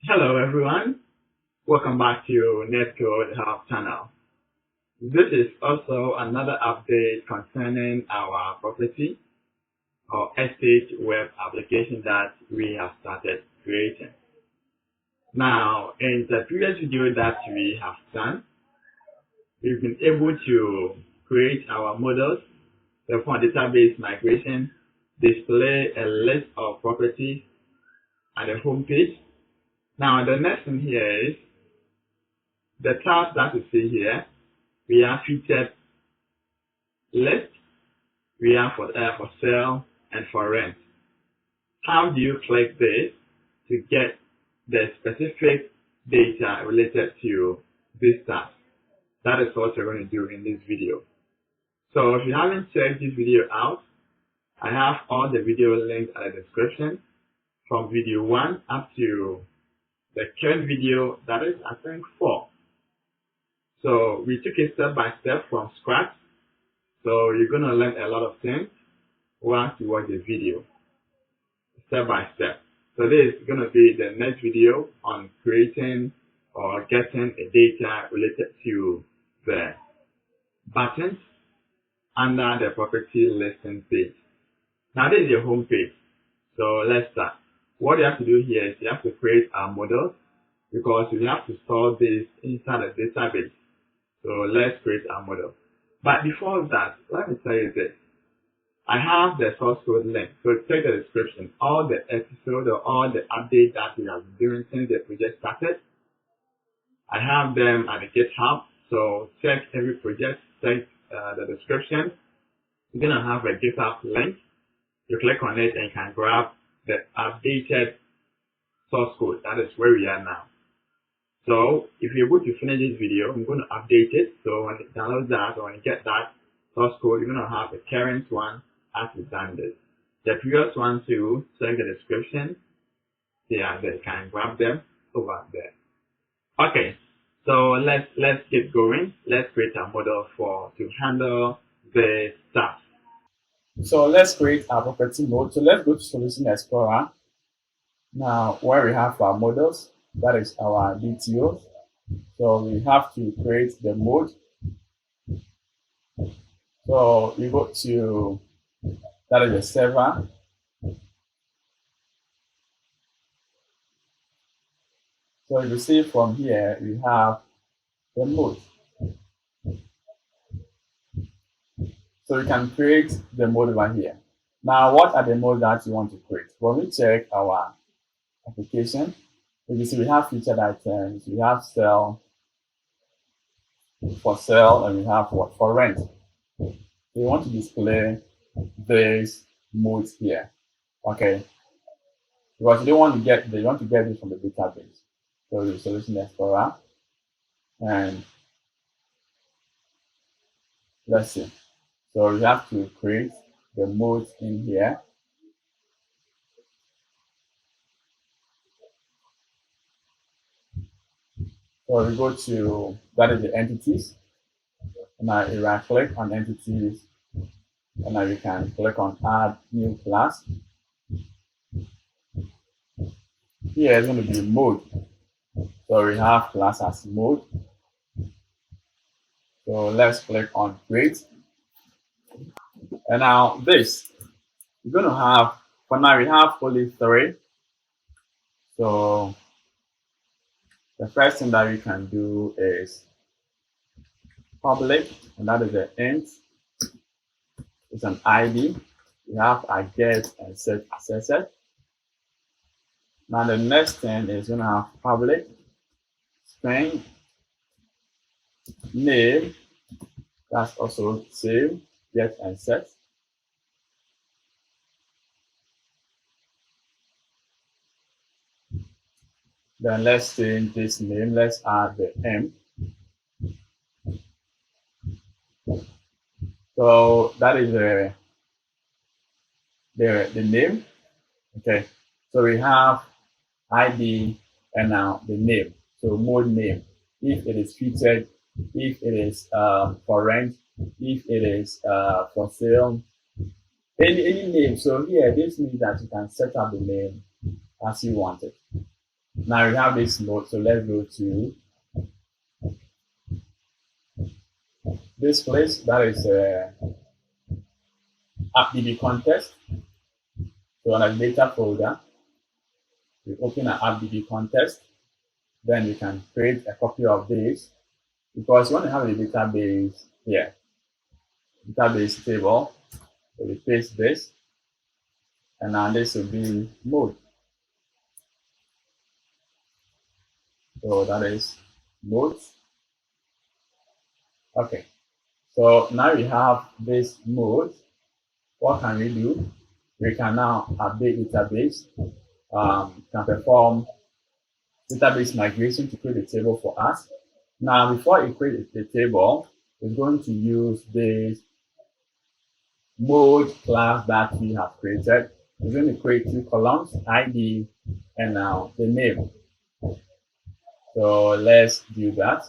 Hello everyone, welcome back to Netcode-Hub channel. This is also another update concerning our property or estate web application that we have started creating. Now, in the previous video that we have done, we've been able to create our models, for database migration, display a list of properties at the home page. Now, the next thing here is the tabs that you see here. We have featured list, we have for sale and for rent. How do you click this to get the specific data related to this tab? That is what we're going to do in this video. So if you haven't checked this video out, I have all the video links in the description from video 1 up to the current video, that is, I think, 4. So we took it step by step from scratch. So you're going to learn a lot of things once you watch the video, step by step. So this is going to be the next video on creating or getting a data related to the buttons under the property listing page. Now this is your home page. So let's start. What you have to do here is you have to create our models because you have to store this inside a database. So let's create our model. But before that, let me tell you this. I have the source code link. So check the description. All the episodes or all the updates that we have been doing since the project started, I have them at the GitHub. So check every project, check the description. You're going to have a GitHub link. You click on it and you can grab the updated source code. That is where we are now. So if you're able to finish this video, I'm going to update it. So when you download that or when you get that source code, you're going to have the current one as we've done this. The previous one too, check the description. Yeah, they can grab them over there. Okay, so let's get going. Let's create a model to handle the stuff. So let's create our property mode. So let's go to Solution Explorer. Now, where we have our models, that is our DTO. So we have to create the mode. So you go to, that is the server. So you see from here, we have the mode. So you can create the mode over here. Now, what are the modes that you want to create? When we check our application, you see we have featured items, we have sell, for sale, and we have what for rent. We want to display these modes here, okay? Because you don't want to get you want to get this from the database. So the Solution Explorer, and let's see. So we have to create the modes in here. So we go to, that is the entities. And now you right click on entities. And now you can click on add new class. Here is going to be mode. So we have class as mode. So let's click on create. And now this, you're going to have, for now we have only 3. So the first thing that you can do is public, and that is the int. It's an ID. You have a get and set accessor. Now the next thing is going to have public string name. That's also save, get and set. Then let's change this name. Let's add the M. So that is the name. Okay. So we have ID and now the name. So mode name. If it is featured, if it is for rent, if it is for sale, any name. So here this means that you can set up the name as you want it. Now we have this node, so let's go to this place that is AppDB contest. So on a data folder, we open an AppDB contest. Then you can create a copy of this because you want to have a database here, database table. So we paste this, and now this will be mode. So that is mode. Okay. So now we have this mode. What can we do? We can now update database. Can perform database migration to create a table for us. Now, before it creates the table, it's going to use this mode class that we have created. It's going to create two columns, ID and now the name. So let's do that.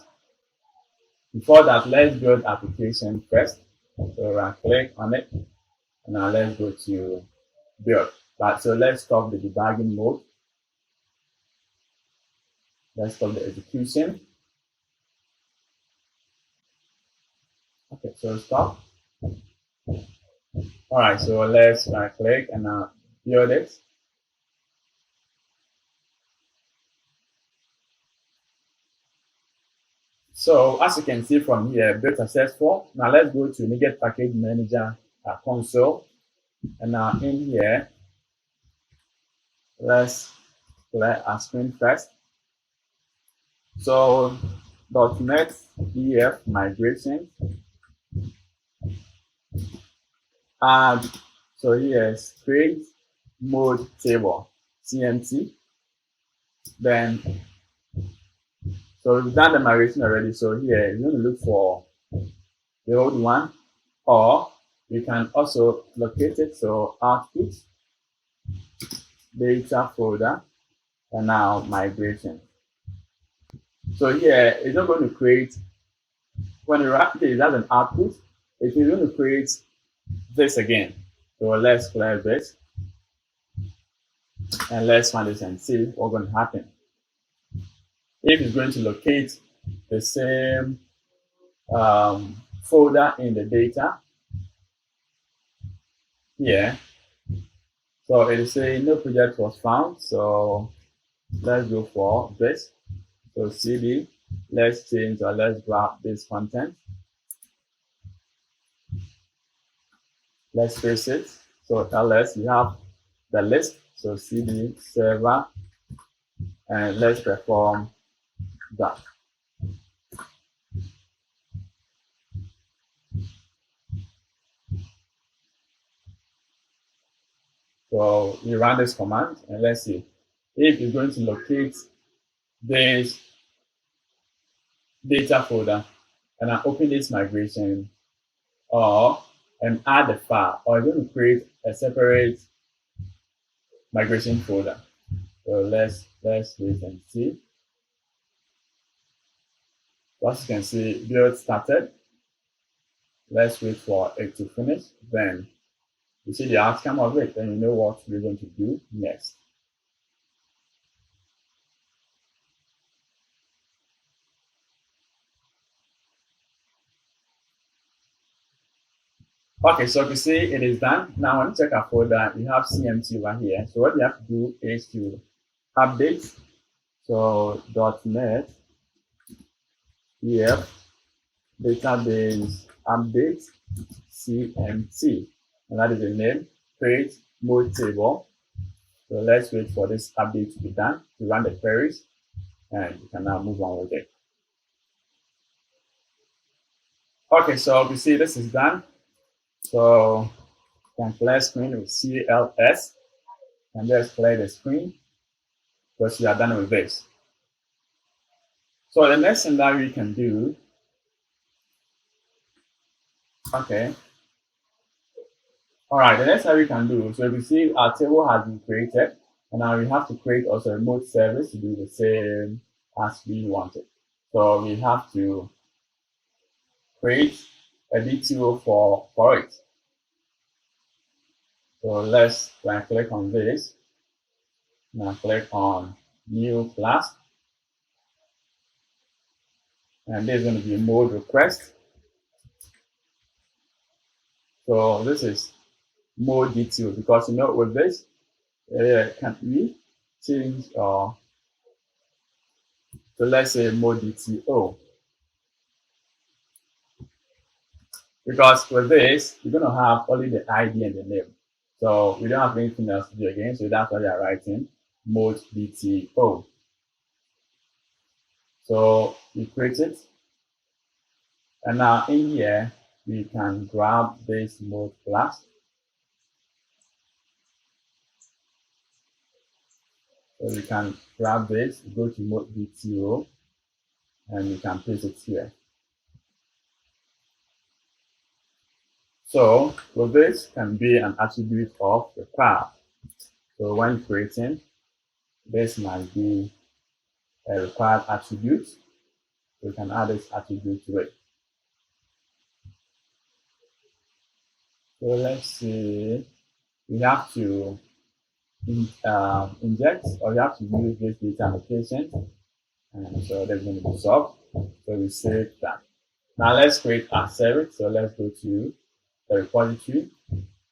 Before that, let's build application first. So right click on it, and now let's go to build. So let's stop the debugging mode. Let's stop the execution. Okay, so stop. All right, so let's right click and now build it. So as you can see from here, build successful. Now let's go to NuGet Package Manager console. And now in here, let's clear our screen first. So .NET EF migration. And so here's create mode table, CMT. Then, so we've done the migration already. So here, you're going to look for the old one, or you can also locate it. So output, data folder, and now migration. So here, it's not going to create, when you wrap it as an output, it is going to create this again. So let's clear this. And let's find this and see what's going to happen. If it's going to locate the same folder in the data here. So it is saying no project was found. So let's go for this. So CD, let's change or let's grab this content. Let's paste it. So ls, you have the list. So CD server, and let's perform that. So we run this command and let's see if it's going to locate this data folder and I open this migration and add the file, or it's going to create a separate migration folder. So let's wait and see. So as you can see, build started. Let's wait for it to finish. Then you see the outcome of it, then you know what we're going to do next. Okay, so you see it is done. Now when you check our folder, we have CMT over here. So what you have to do is to update. So .NET EF database update CMT, and that is the name. Create mode table. So let's wait for this update to be done to run the queries, and you can now move on with it. Okay, so you see this is done. So you can clear screen with CLS, and just clear the screen because you are done with this. So the next thing that we can do, okay. All right, the next thing we can do, so you see our table has been created, and now we have to create also a remote service to do the same as we wanted. So we have to create a DTO for it. So let's click on this. Now click on new class, and this is going to be mode request. So this is mode DTO, because with this, can we change so let's say mode DTO, because with this you're going to have only the ID and the name, so we don't have anything else to do again. So that's why we are writing mode DTO. So we create it, and now in here we can grab this mode class. So we can grab this, go to mode DTO, and we can place it here. So this can be an attribute of the class. So when creating, this might be a required attribute. We can add this attribute to it. So let's see, we have to inject, or we have to use this data annotation, and so that's going to be solved. So we save that. Now let's create our service. So let's go to the repository.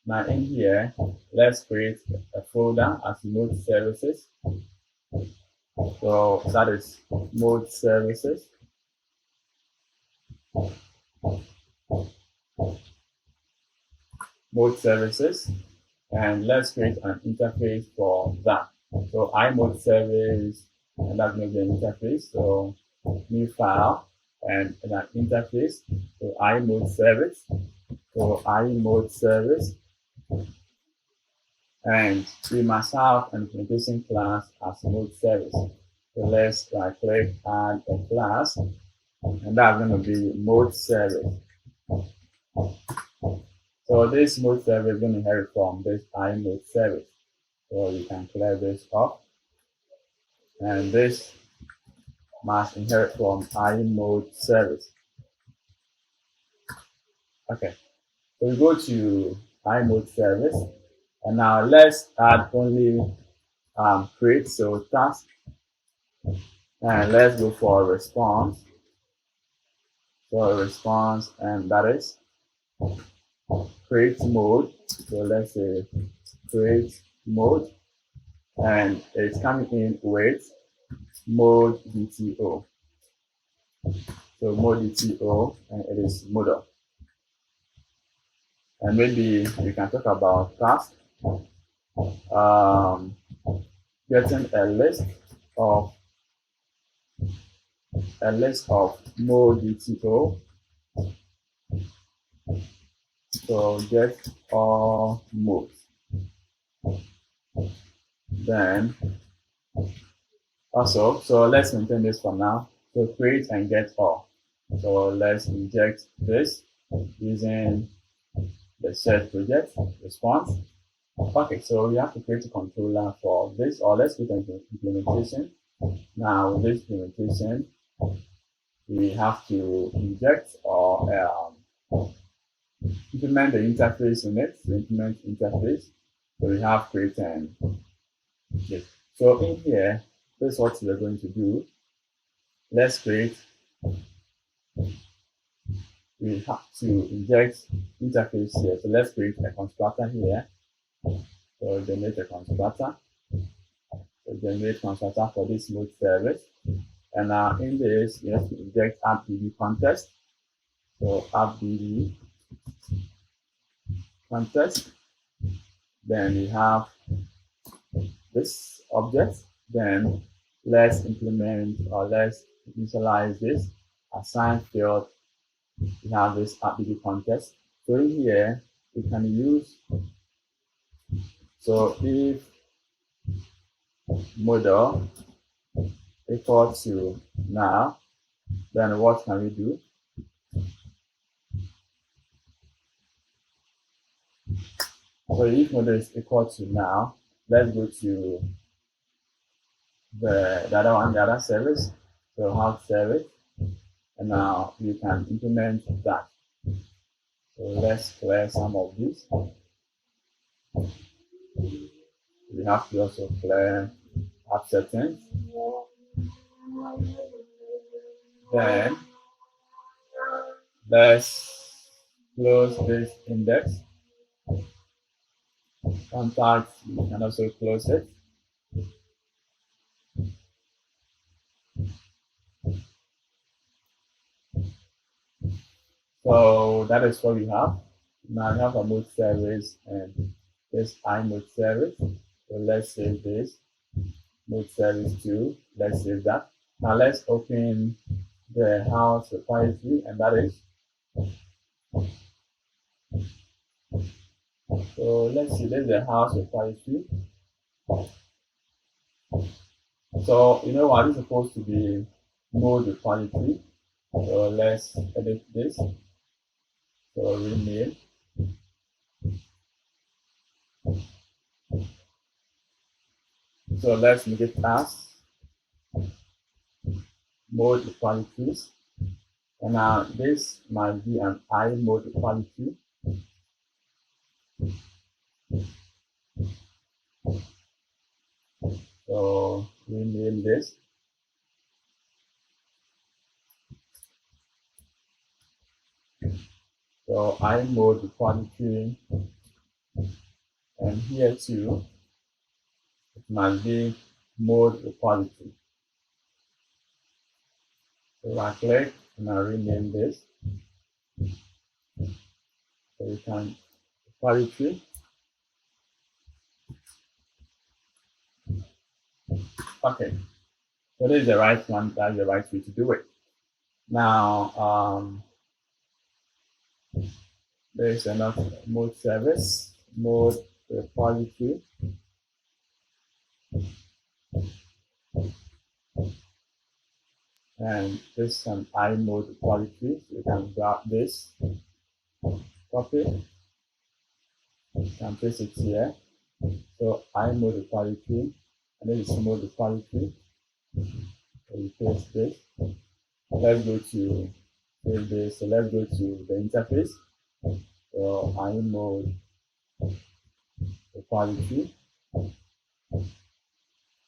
Now in here, let's create a folder as mode services. So that is mode services. Mode services, and let's create an interface for that. So iMode service, and that's going to be an interface. So new file and an interface. So iMode service. So iMode service, and we must have an implementation class as mode service. So let's right click, add a class, and that's going to be mode service. So this mode service is going to inherit from this iMode service. So you can clear this off, and this must inherit from iMode service. Okay, so we go to iMode service, and now let's add only create, so task, and let's go for a response. So a response, and that is create mode. So let's say create mode, and it's coming in with mode DTO. So mode DTO, and it is modal. And maybe we can talk about task, getting a list of mode DTO. So get all modes. Then also, so let's maintain this for now. So create and get all. So let's inject this using the set project response. Okay, so we have to create a controller for this, or let's create an implementation. Now with this implementation, we have to inject or implement the interface in it. So implement interface. So we have create and this. So in here, this is what we're going to do. Let's create. We have to inject interface here. So let's create a constructor here. So generate a constructor. So generate constructor for this mode service. And now in this, we have to inject app.db context. So app.db context. Then we have this object. Then let's implement, or let's initialize this assign field. We have this app.db context. So in here we can use, so if model equal to now, then what can we do? So if model is equal to now, let's go to the other one, the other service. So health service, and now you can implement that. So let's clear some of these. We have to also clear app settings. Then let's close this index. Contacts, you can also close it. So that is what we have. Now I have a mode service and this iMode service. So let's save this. Mode service 2. Let's save that. Now let's open the house repository, and that is. So let's see, there's the house repository. So you know what, it's supposed to be mode repository. So let's edit this. So rename. So let's make it as mode repositories. And now this might be an iMode repository. So rename this. So iMode repository, and here too it must be mode repository. So I click and I rename this. So you can repository. Okay, so this is the right one. That's the right way to do it. Now there is another mode service, mode repository. And this is an iMode repository. So you can grab this, copy, you can paste it here. So iMode repository, and this is mode repository. So you paste this. Let's go to save this. So let's go to the interface. So iMode repository.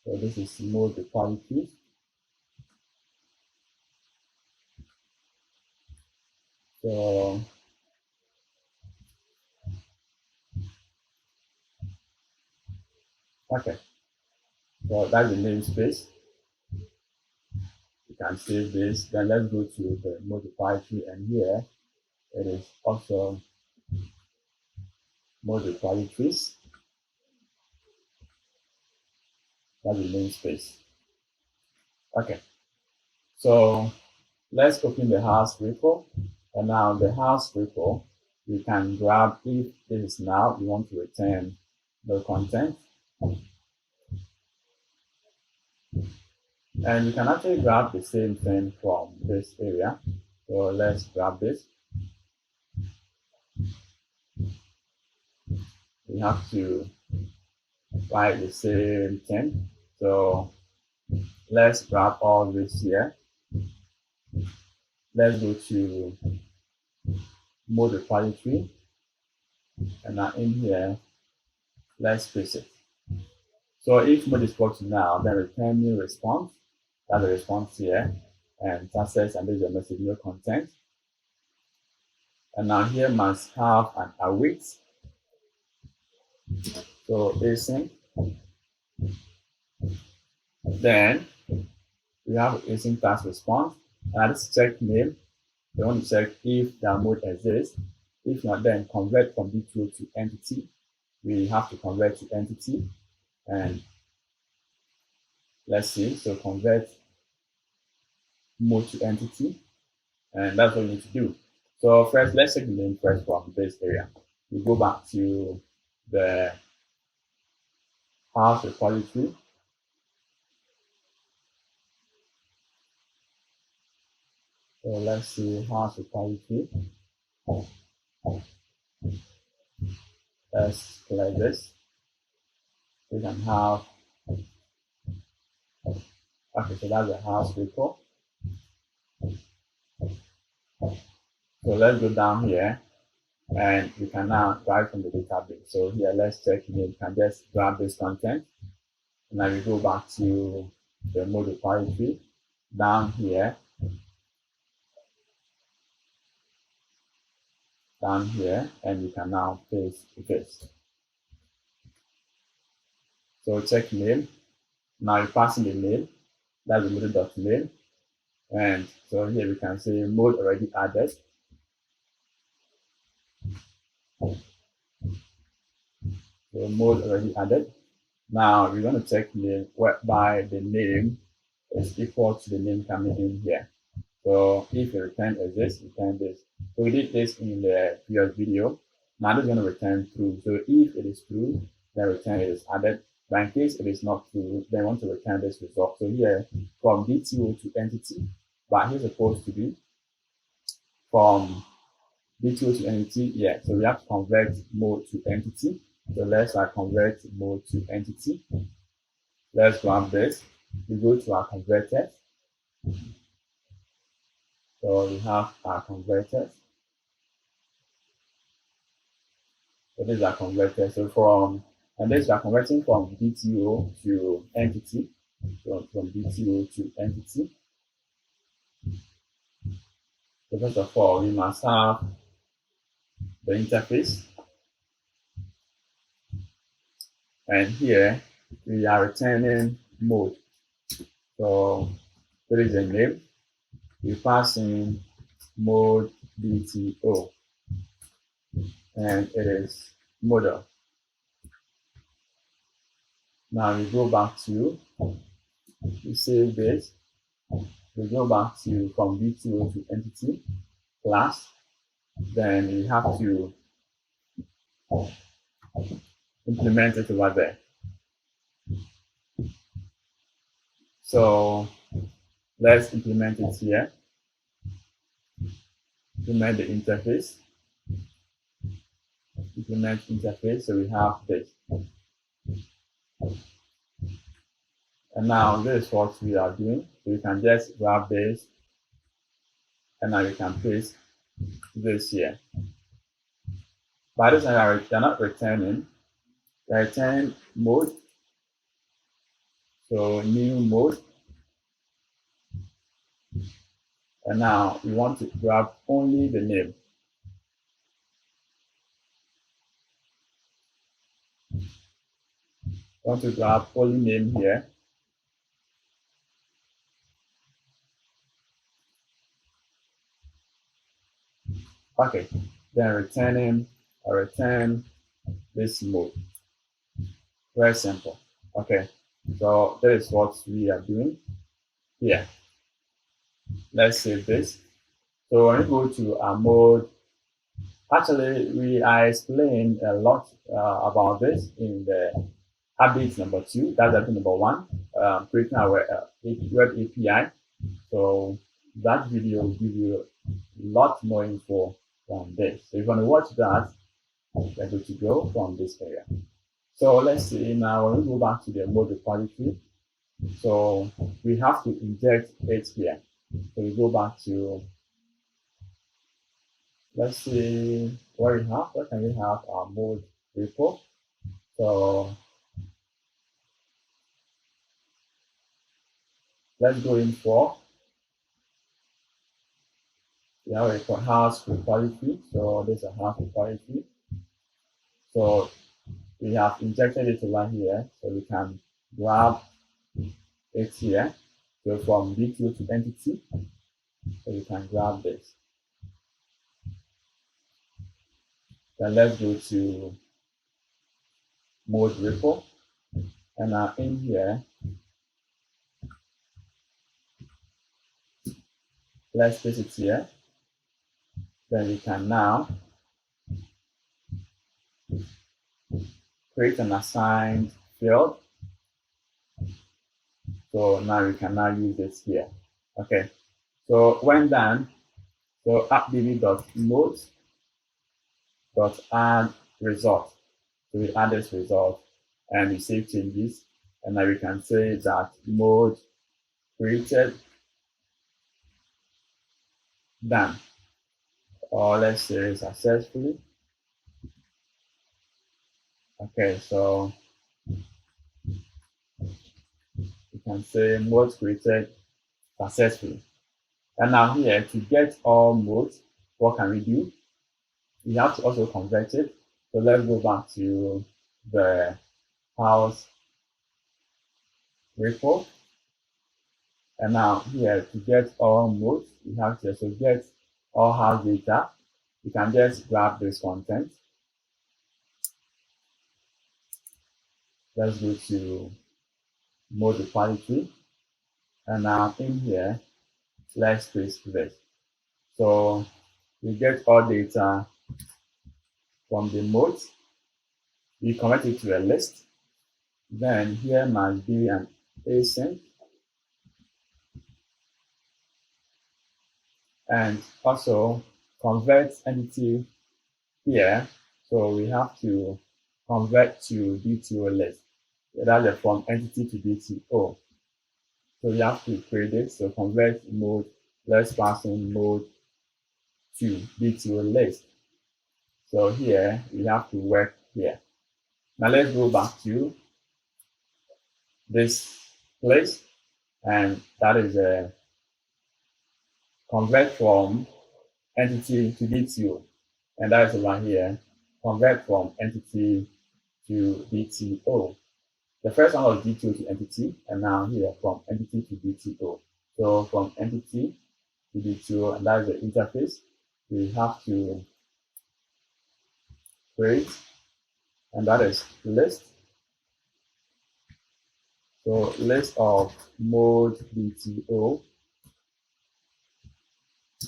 So this is mode repository. So okay, so that's the namespace. You can save this. Then let's go to the mode repository, and here it is also mode repositories. That's the namespace. Okay, so let's open the house repo. And now the house repo, you can grab if this is now you want to return the content. And you can actually grab the same thing from this area. So let's grab this. We have to write the same thing. So let's grab all this here. Let's go to mode repository, and now in here, let's paste it. So if mode is equal to now, then return new response. That's the response here, and success, and this is the message, no content. And now here must have an await. So async. Then we have async task response. And this check name. We want to check if the mode exists. If not, then convert from detail to entity. We have to convert to entity. And let's see. So convert mode to entity. And that's what we need to do. So first, let's check the name first from this area. We go back to the house repository. So let's see house repository. Let's select this. We can have, okay, so that's the house repo. So let's go down here, and you can now grab from the database. So here, let's check here. You can just grab this content, Now we go back to the mode repository down here, and you can now paste this. So check name. Now you pass in the name, that's the model.name. And so here we can say mode already added. So mode already added. Now we're going to check name whereby the name is equal to the name coming in here. So if the return exists, return this. So we did this in the previous video. Now it's going to return true. So if it is true, then return it is added. But in case it is not true, then we want to return this result. So here from DTO to entity, but here's supposed to be from DTO to entity. Yeah, so we have to convert mode to entity. So let's convert mode to entity. Let's grab this. We go to our converters. So we have our converters. So this is our converter. So this we are converting from DTO to entity. So from DTO to entity. So first of all, we must have the interface. And here we are returning mode. So there is a name. We pass in mode DTO. And it is model. Now we go back to, we save this. We go back to from DTO to entity class. Then we have to implement it over there. So let's implement it here. Implement the interface. Implement interface. So we have this. And now this is what we are doing. So you can just grab this, and now you can paste this here. But this time they're not returning. They return mode. So new mode. And now we want to grab only the name. We want to grab only name here. Okay, then return this mode. Very simple. Okay, so that is what we are doing here. Let's save this. So when we go to our mode, actually I explained a lot about this in the update number 2. That's update number 1, creating our web API. So that video will give you a lot more info on this. So if you want to watch that, you're good to go from this area. So let's see now when we go back to the mode repository. So we have to inject it here. So we go back to, let's see what we have. Where can we have our mode repo? So let's go in for, we have a house repository. So this is a house repository. So we have injected it over here. So we can grab it here. So from DTO to entity, so you can grab this. Then let's go to mode repo. And now in here, let's paste it here. Then we can now create an assigned field. So now we can now use this here. Okay. So when done, so appdb.mode.add result. So we add this result and we save changes. And now we can say that mode created done. Or let's say successfully. Okay, so we can say mode created successfully. And now here, to get all modes, what can we do? We have to also convert it. So let's go back to the house repo. And now here, to get all modes, we have to also get all house data. You can just grab this content. Let's go to mode repository. And now in here, let's paste this. So we get all data from the modes. We convert it to a list. Then here must be an async. And also convert entity here. So we have to convert to DTO list. That's the from entity to DTO. So we have to create it. So convert mode, let's pass in mode to DTO list. So here we have to work here. Now let's go back to this place, and that is a convert from entity to DTO, and that is over here, convert from entity to DTO. The first one was DTO to entity, and now here from entity to DTO. So from entity to DTO, and that is the interface. We have to create, and that is list. So list of mode DTO,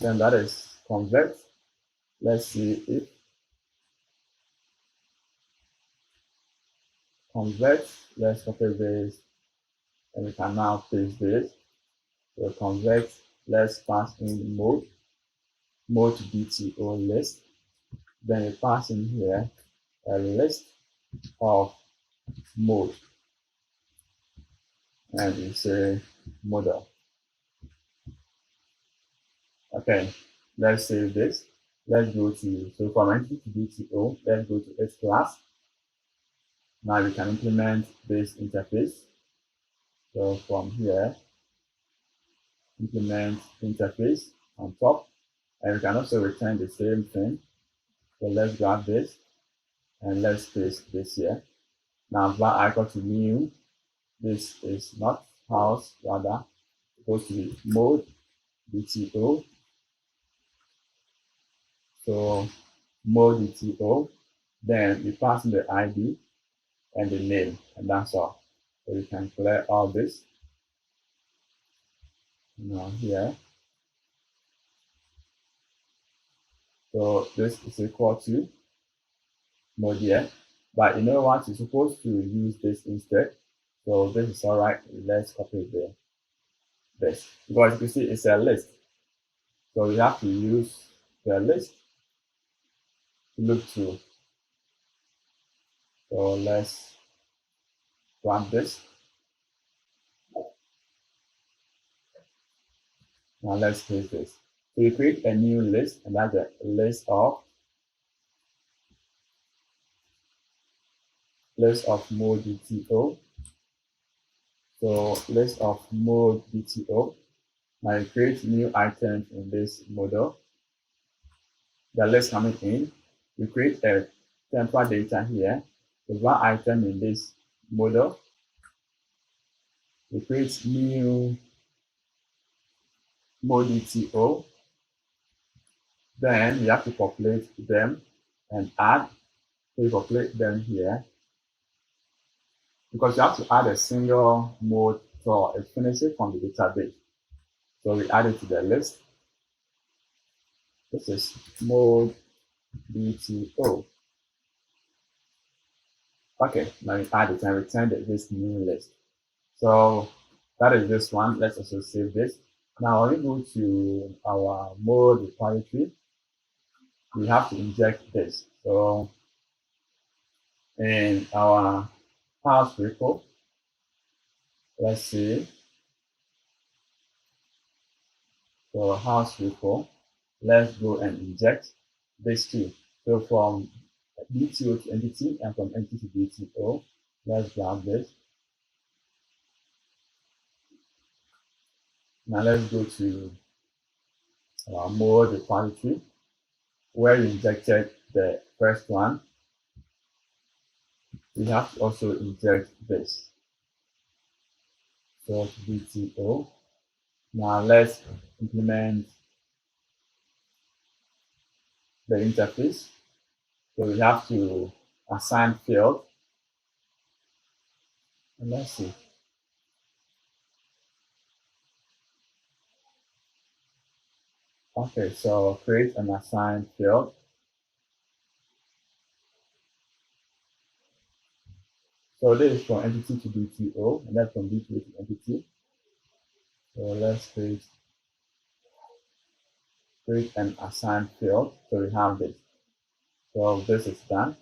then that is convert. Let's see if convert, let's copy this, and we can now paste this. So convert, let's pass in mode to DTO list. Then we pass in here a list of mode, and we say model. Okay, let's save this. Let's go to, so from entity to DTO, let's go to its class. Now we can implement this interface. So from here, implement interface on top, and we can also return the same thing. So let's grab this and let's paste this here. Now var equal to new. This is not house, rather supposed to be mode DTO. So mode DTO. Then we pass in the ID and the name, and that's all. So we can clear all this. Now here. So this is equal to mode here. But you know what? You're supposed to use this instead. So this is all right. Let's copy this. Because you see it's a list. So we have to use the list to look through. So let's run this. Now let's paste this. So we create a new list, and that's a list of mode DTO. So list of mode DTO. Now you create new items in this model. The list coming in. We create a temporal data here. There's one item in this model. We create new mode DTO. Then we have to populate them and add. So we populate them here. Because you have to add a single mode so it finishes from the database. So we add it to the list. This is mode DTO. Okay, now we add it and return this new list. So that is this one. Let's also save this. Now when we go to our mode repository, we have to inject this. So in our house repo, let's see. So house repo, let's go and inject this too. So from DTO to entity and from entity to DTO, let's grab this. Now let's go to our mode repository where we injected the first one. We have to also inject this. So BTO. Now let's implement the interface. So we have to assign field. And let's see. Okay, so create an assigned field. So this is from entity to BTO, and that's from BTO to entity. So let's create an assigned field. So we have this. So this is done.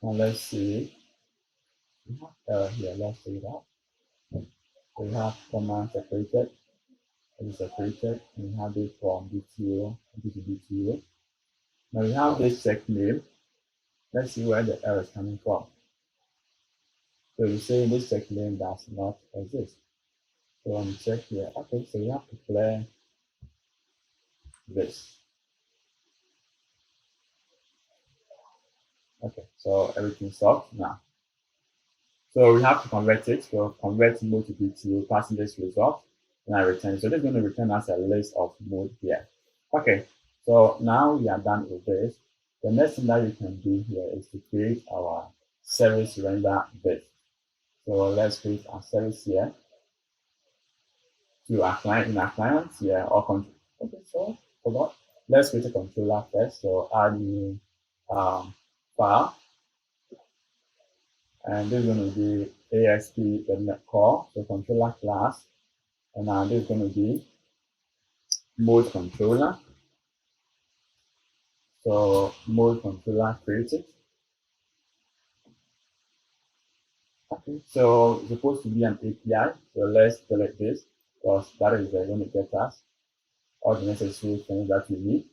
Now let's see. Here, let's see that. So we have command separated, it is separated, and we have this from BTO into BTO. Now we have this check name. Let's see where the error is coming from. So you say this check name does not exist. So I'm check here. Okay, so you have to clear this. Okay, so everything's solved now. So we have to convert it. So convert mode to BTO, passing this result, and I return. So this is going to return us a list of mode here. Okay, so now we are done with this. The next thing that we can do here is to create our service render bit. So let's create our service here to our client in our client here or control. Okay, so forgot. Let's create a controller first. So add new file. And this is going to be ASP.NET Core, so controller class. And now this is going to be mode controller. So mode controller created. Okay, so it's supposed to be an API. So let's delete this because that is going to get us all the necessary things that we need.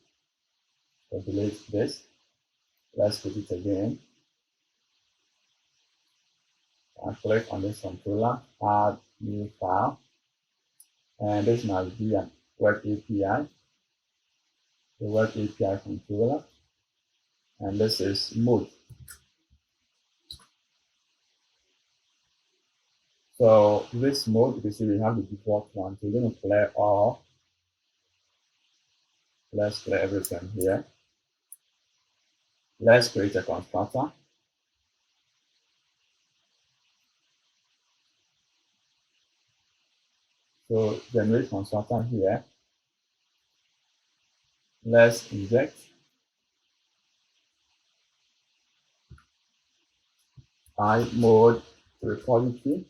So delete this. Let's put it again. And click on this controller, add new file. And this must be a web API. The web API controller. And this is mode. So this mode, you can see we have the default one. So we're going to clear all. Let's clear everything here. Let's create a constructor. So generate constructor here. Let's inject mode repository.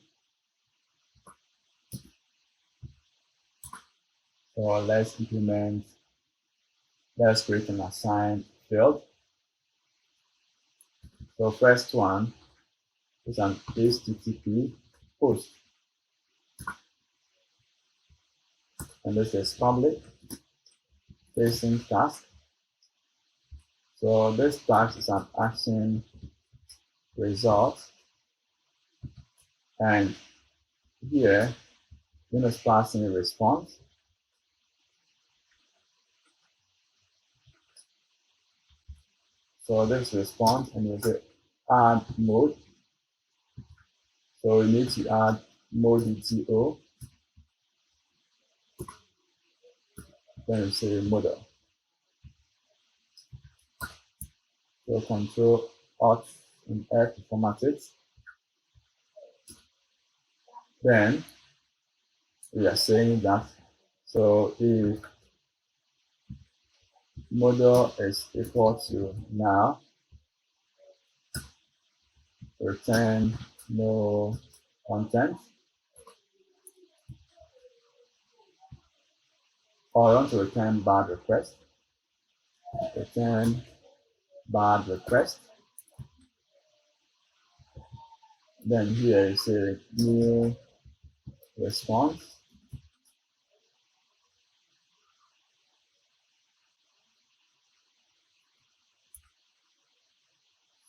So let's create an assigned field. So first one is an HTTP post. And this is public facing task. So this task is an action result. And here, we're going to pass in a response. So this response, and you say add mode. So we need to add mode BTO. Then we say model. So Control Alt and F to format it. Then we are saying that so if model is equal to now, return no content. Or I want to return bad request. Return bad request. Then here is a new response.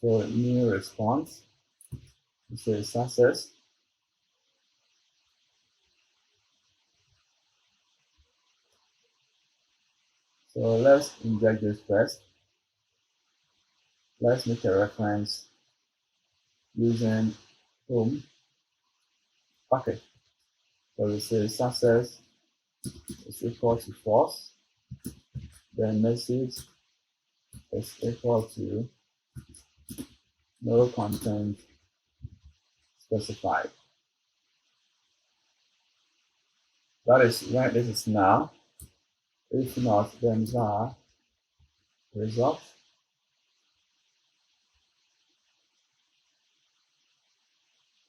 So new response. It says success. So let's inject this first. Let's make a reference using home. Okay. So we say success is equal to false. Then message is equal to no content specified. That is when this is now. If not, then var result.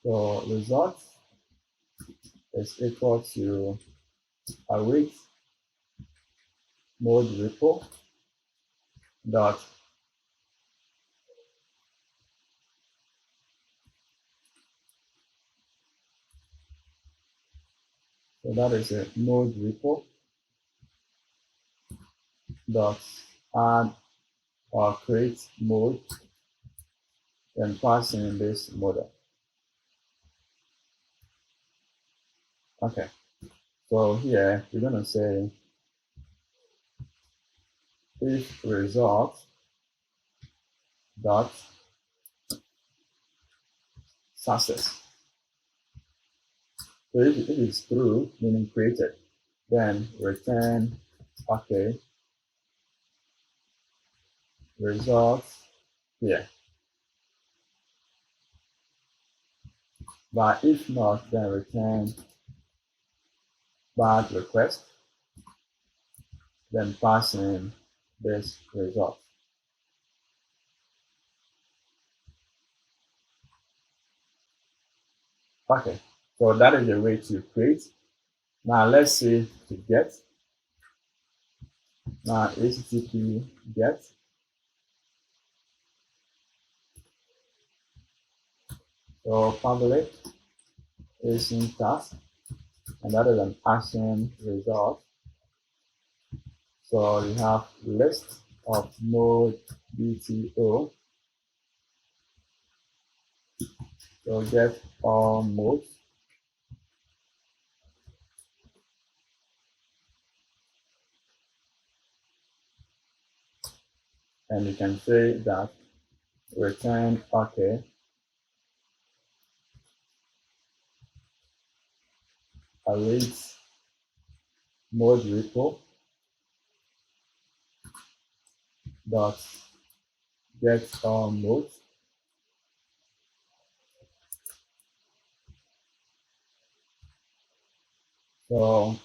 So result is equal to await mode repo dot so that is a mode repo dot add or create mode, then pass in this model. Okay, so here we're going to say if result dot success. So if it's true, meaning created, then return okay results here. But if not, then return bad request, then pass in this result. Okay, so that is the way to create. Now let's see to get. Now HTTP get. So public async task, and that is an action result. So you have list of node BTO. So get all modes. And you can say that return okay await mode repo dot get all modes. So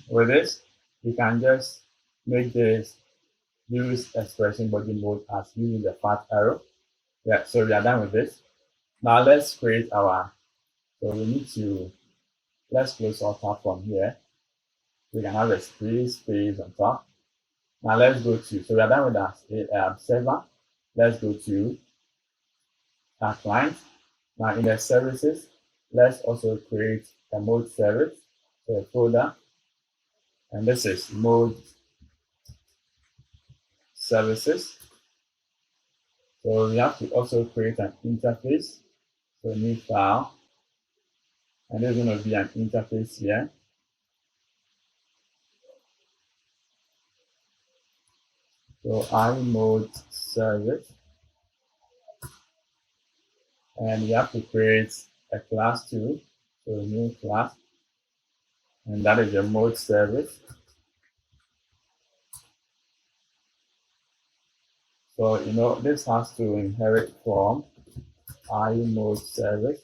with this, you can just make this use expression body mode as using the fat arrow. Yeah, so we are done with this. Now let's create our, so we need to, let's close our tab from here. We can have a space on top. Now let's go to, so we are done with our server. Let's go to our client. Now in the services, let's also create a mode service, so a folder, and this is mode services. So we have to also create an interface, so new file, and there's going to be an interface here. So mode service, and we have to create a class too, so a new class, and that is your mode service. So this has to inherit from mode service.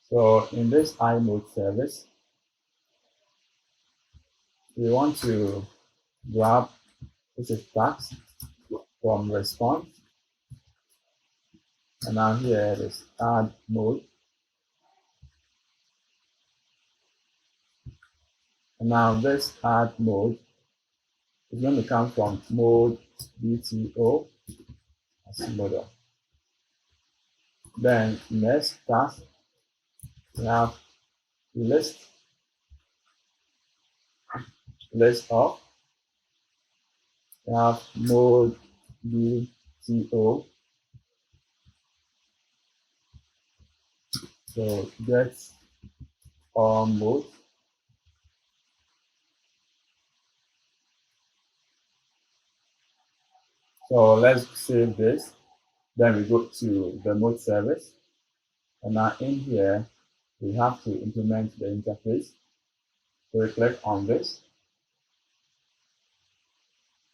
So in this mode service, we want to grab this is tags from response, and now here it is add mode, and now this add mode is going to come from mode BTO as model. Then next task, we have list of, we have mode BTO, so get all mode, So let's save this. Then we go to the mode service. And now in here, we have to implement the interface. So we click on this.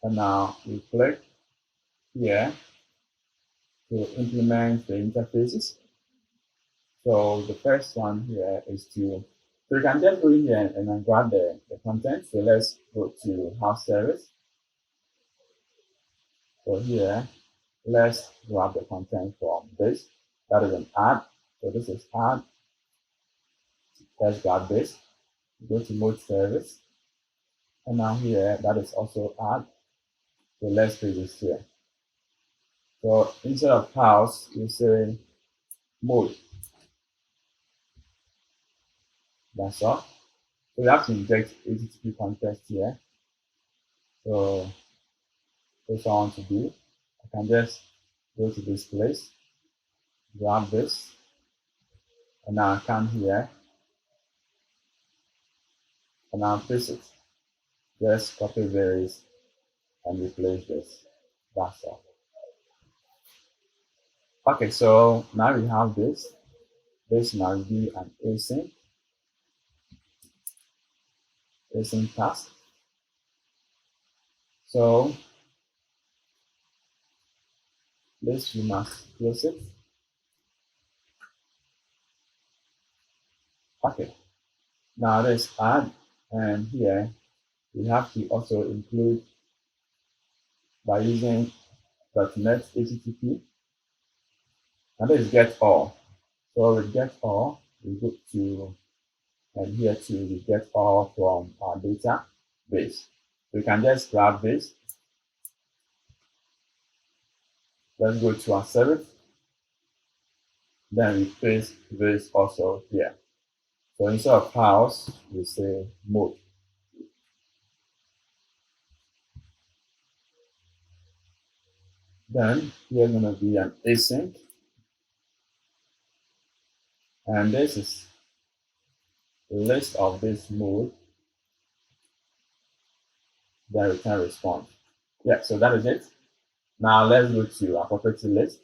And now we click here to implement the interfaces. So the first one here is so you can just go in here and then grab the content. So let's go to house service. So here, let's grab the content from this. That is an add. So this is add. Let's grab this. Go to mode service. And now here, that is also add. So let's do this here. So instead of house, you say mode. That's all. So we have to inject HTTP context here. So that's what I want to do. I can just go to this place, grab this, and now I come here, and now paste it. Just copy this and replace this. That's all. Okay, so now we have this. This must be an async task. So this we must close it. Okay. Now let's add, and here we have to also include by using .NET HTTP, and this is get all. So with get all, we go to, and here too we get all from our database. We can just grab this. Let's go to our service. Then we paste this also here. So instead of house, we say mode. Then here's going to be an async. And this is a list of this mode. Then return response. Yeah, so that is it. Now let's go to our property list.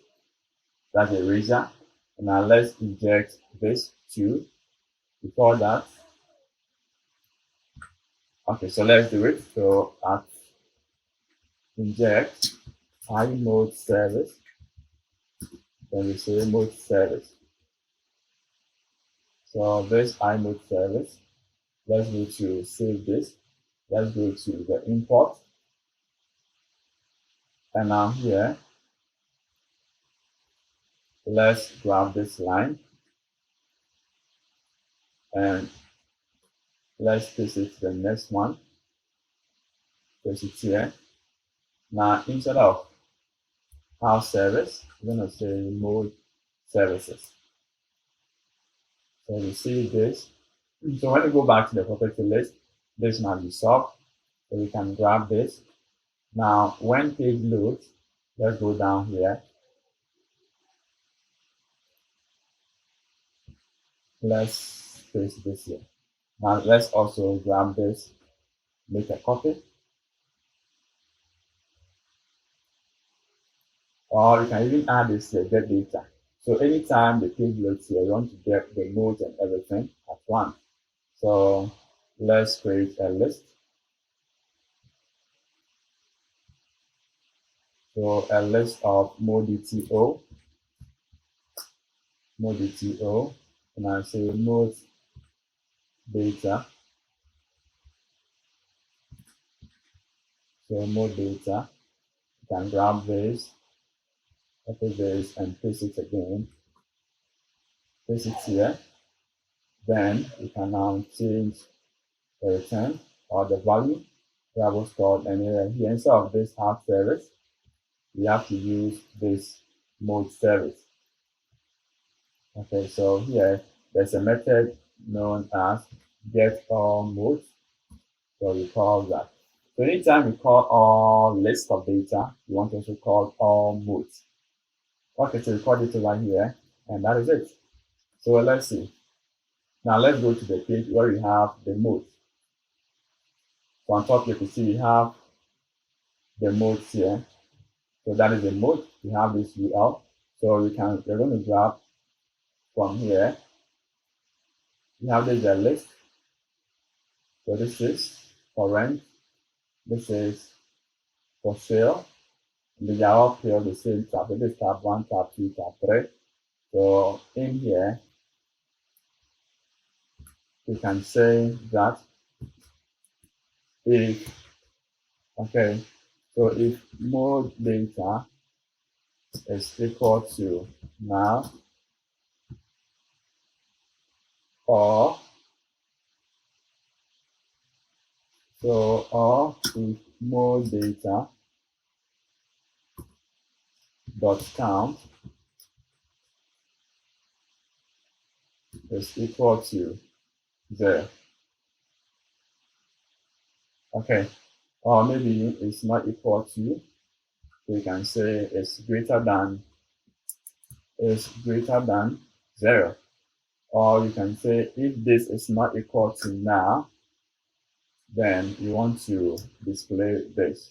That's the eraser. And now let's inject this too. Before that, okay, so let's do it. So at inject mode service, then we say mode service. So this mode service, let's go to save this. Let's go to the import. And now here, let's grab this line and let's paste it to the next one. Paste it here. Now instead of house service, we're going to say mode services. So we see this. So when we go back to the property list, this must be solved. So we can grab this. Now when page loads, let's go down here. Let's paste this here. Now let's also grab this, make a copy. Or you can even add this here, get data. So anytime the page loads here, you want to get the nodes and everything at once. So let's create a list. So a list of mode.to, and I say mode data. So mode data, you can grab this, copy this, and paste it again. Paste it here. Then you can now change the return or the value that was stored, and here instead of this house service, we have to use this mode service. Okay, so here there's a method known as get all modes. So we call that. So anytime we call all list of data, we want to also call all modes. Okay, so we call it over here, and that is it. So let's see. Now let's go to the page where we have the modes. So on top you can see we have the modes here. So that is the mode. We have this UL. So we're going to grab from here. We have this list. So this is for rent. This is for sale. And they are all pure the same tab. This is tab 1, tab 2, tab 3. So in here, we can say that if, okay, so if mode data is equal to now, or if mode data dot count is equal to 0. Okay, or maybe it's not equal to, we can say it's greater than 0. Or you can say if this is not equal to now, then you want to display this.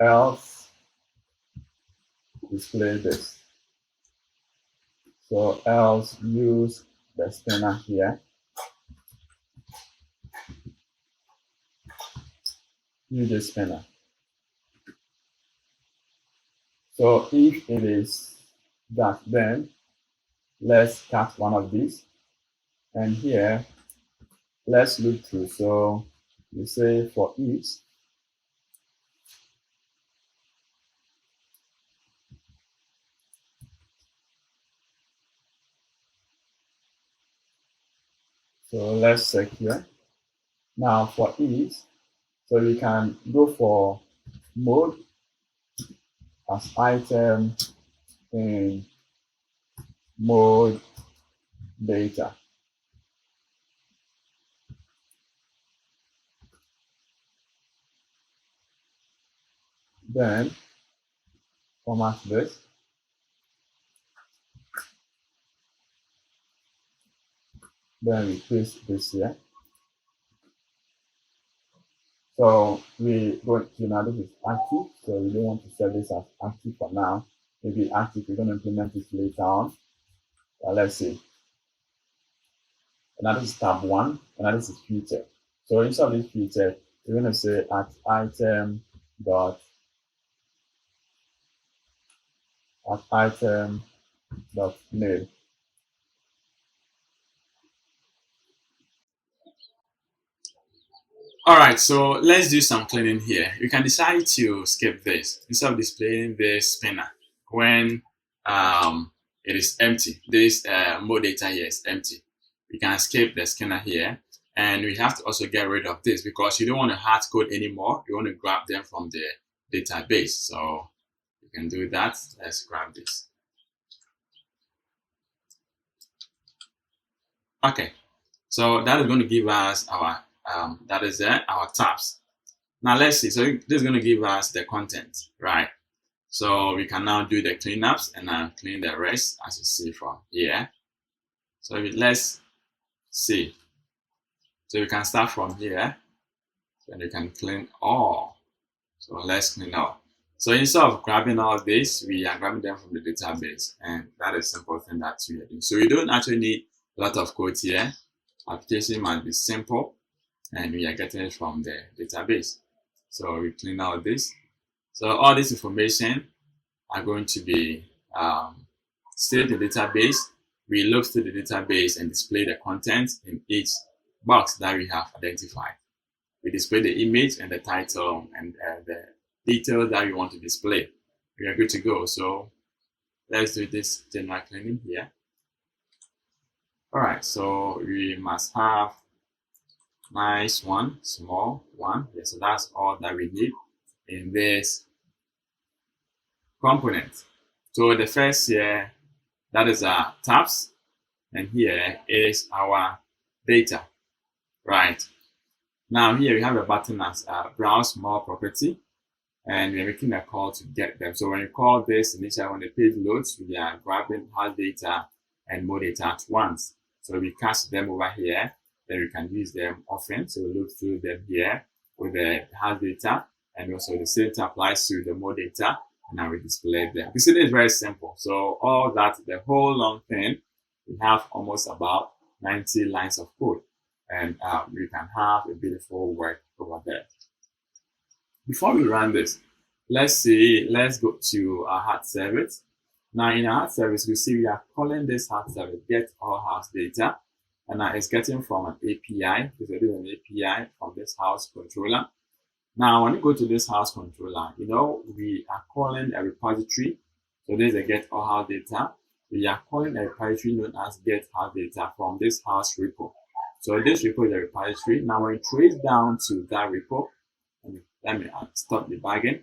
Else display this. So else use the spinner here. Use the spinner. So if it is that, then let's cut one of these. And here, let's look through. So we say for each, so let's check here. Now for each, so we can go for mode as item in mode data. Then format this. Then we paste this here. So we go to now, this is active. So we don't want to set this as active for now. Maybe active, we're going to implement it later on. Let's see. And this is tab 1, and this is feature. So instead of this feature, we're going to say at item dot name. All right, so let's do some cleaning here. You can decide to skip this instead of displaying this spinner when it is empty. This mode data here is empty. We can skip the scanner here, and we have to also get rid of this because you don't want to hard code anymore. You want to grab them from the database. So you can do that. Let's grab this. Okay, so that is going to give us our our tabs. Now let's see. So this is going to give us the content, right? So we can now do the cleanups and now clean the rest as you see from here. So let's see. So we can start from here and you can clean all. So let's clean all. So instead of grabbing all this, we are grabbing them from the database, and that is a simple thing that we are doing. So you don't actually need a lot of code here. Application must be simple, and we are getting it from the database. So we clean out this. So all this information are going to be saved in the database. We look through the database and display the content in each box that we have identified. We display the image and the title and the details that we want to display. We are good to go. So let's do this general cleaning here. All right, so we must have nice one, small one. Yeah, so that's all that we need in this component. So the first here, that is our tabs, and here is our data, right? Now here we have a button as browse more property, and we're making a call to get them. So when you call this initially when the page loads, we are grabbing hard data and more data at once. So we cast them over here, then we can use them often. So we look through them here with the house data, and also the same thing applies to the mode data, and I will display them. You see, this is very simple. So all that, the whole long thing, we have almost about 90 lines of code, and we can have a beautiful work over there. Before we run this, let's go to our hard service. Now in our hard service, we see we are calling this hard service get all house data, and now it's getting from an API. It's an API from this house controller. Now when you go to this house controller, we are calling a repository. So this is a get all house data. We are calling a repository known as get house data from this house repo. So this repo is a repository. Now when you trace down to that repo, let me stop debugging.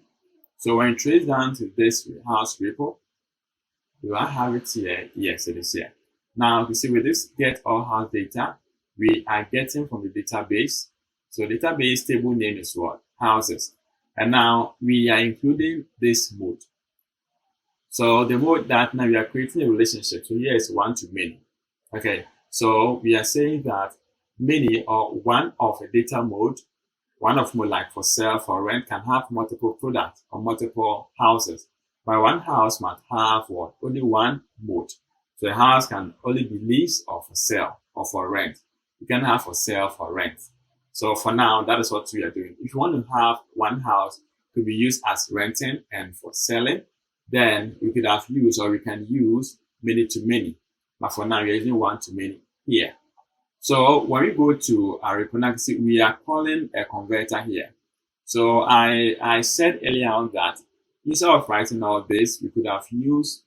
So when you trace down to this house repo, do I have it here? Yes, it is here. Now you see with this get all house data, we are getting from the database. So database table name is what? Houses. And now we are including this mode. So the mode that now we are creating a relationship. So here is one to many. Okay. So we are saying that many or one of a data mode, one of mode like for sale, for rent, can have multiple products or multiple houses. But one house must have what? Only one mode. So a house can only be leased or for sale or for rent. You can have for sale, for rent. So for now, that is what we are doing. If you want to have one house to be used as renting and for selling, then we could have used, or we can use many to many. But for now, we are using one to many here. So when we go to our repo, we are calling a converter here. So I said earlier on that instead of writing all this, we could have used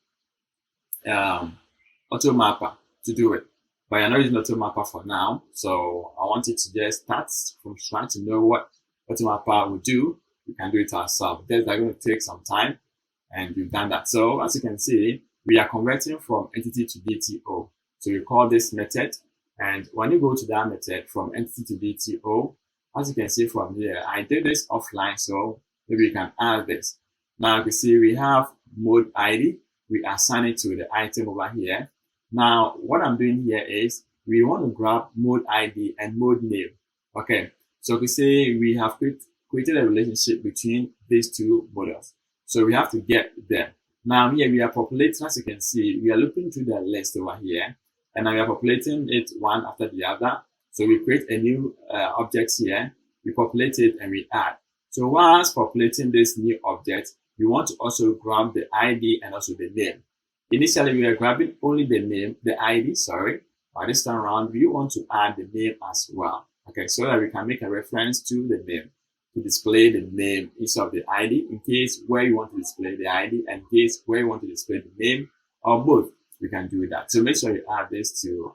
AutoMapper to do it. But I'm not using AutoMapper for now. So I wanted to just start from trying to know what AutoMapper will do. We can do it ourselves. That's going to take some time, and we've done that. So as you can see, we are converting from entity to DTO. So we call this method. And when you go to that method from entity to DTO, as you can see from here, I did this offline. So maybe we can add this. Now you can see we have mode ID. We assign it to the item over here. Now what I'm doing here is we want to grab mode ID and mode name. Okay. So we say we have created a relationship between these two models. So we have to get them. Now here we are populating, as you can see, we are looking through the list over here, and now we are populating it one after the other. So we create a new object here, we populate it, and we add. So whilst populating this new object, we want to also grab the ID and also the name. Initially, we are grabbing only the name, the ID, sorry. But this time around, we want to add the name as well. Okay, so that we can make a reference to the name, to display the name instead of the ID, in case where you want to display the ID, and in case where you want to display the name, or both, we can do that. So make sure you add this to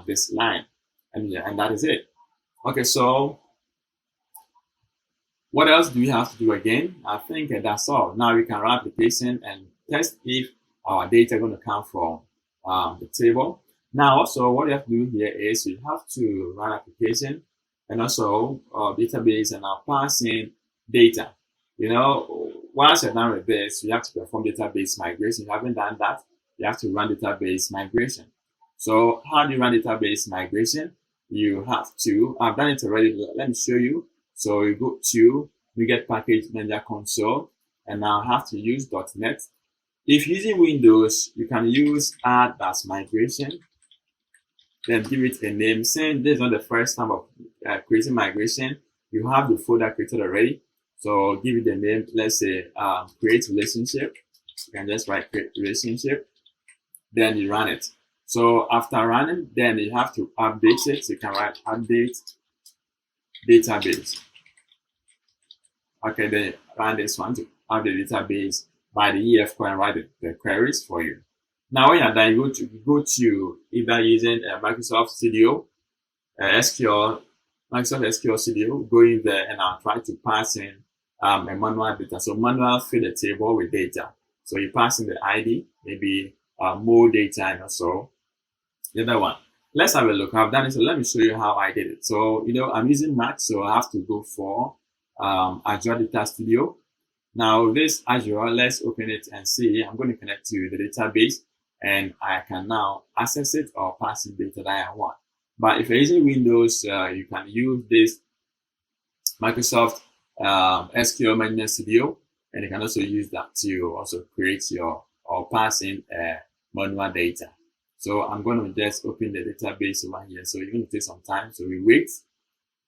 this line, and that is it. Okay, so what else do we have to do again? I think that's all. Now we can run application and test if our data are going to come from the table. Now also what you have to do here is you have to run application and also database, and now pass in data. Once you're done with this, you have to perform database migration. If you haven't done that, you have to run database migration. So how do you run database migration? You have to, I've done it already. Let me show you. So you go to NuGet Package Manager Console, and now have to use .NET. If using Windows, you can use add as migration, then give it a name. Since this is not the first time of creating migration, you have the folder created already. So give it the name, let's say create relationship. You can just write create relationship, then you run it. So after running, then you have to update it. So you can write update database. Okay, then run this one to update database by the EF core and write the queries for you. Now when you're done, you go to either using Microsoft Studio, SQL, Microsoft SQL Studio, go in there and I'll try to pass in a manual data. So manual fill the table with data. So you pass in the ID, maybe more data, and also the other one. Let's have a look. I've done it. So let me show you how I did it. So, I'm using Mac, so I have to go for Azure Data Studio. Now this Azure, let's open it and see. I'm going to connect to the database, and I can now access it or pass in data that I want. But if you're using Windows, you can use this Microsoft SQL Management Studio, and you can also use that to also create your or pass in manual data. So I'm going to just open the database over here. So it's going to take some time. So we wait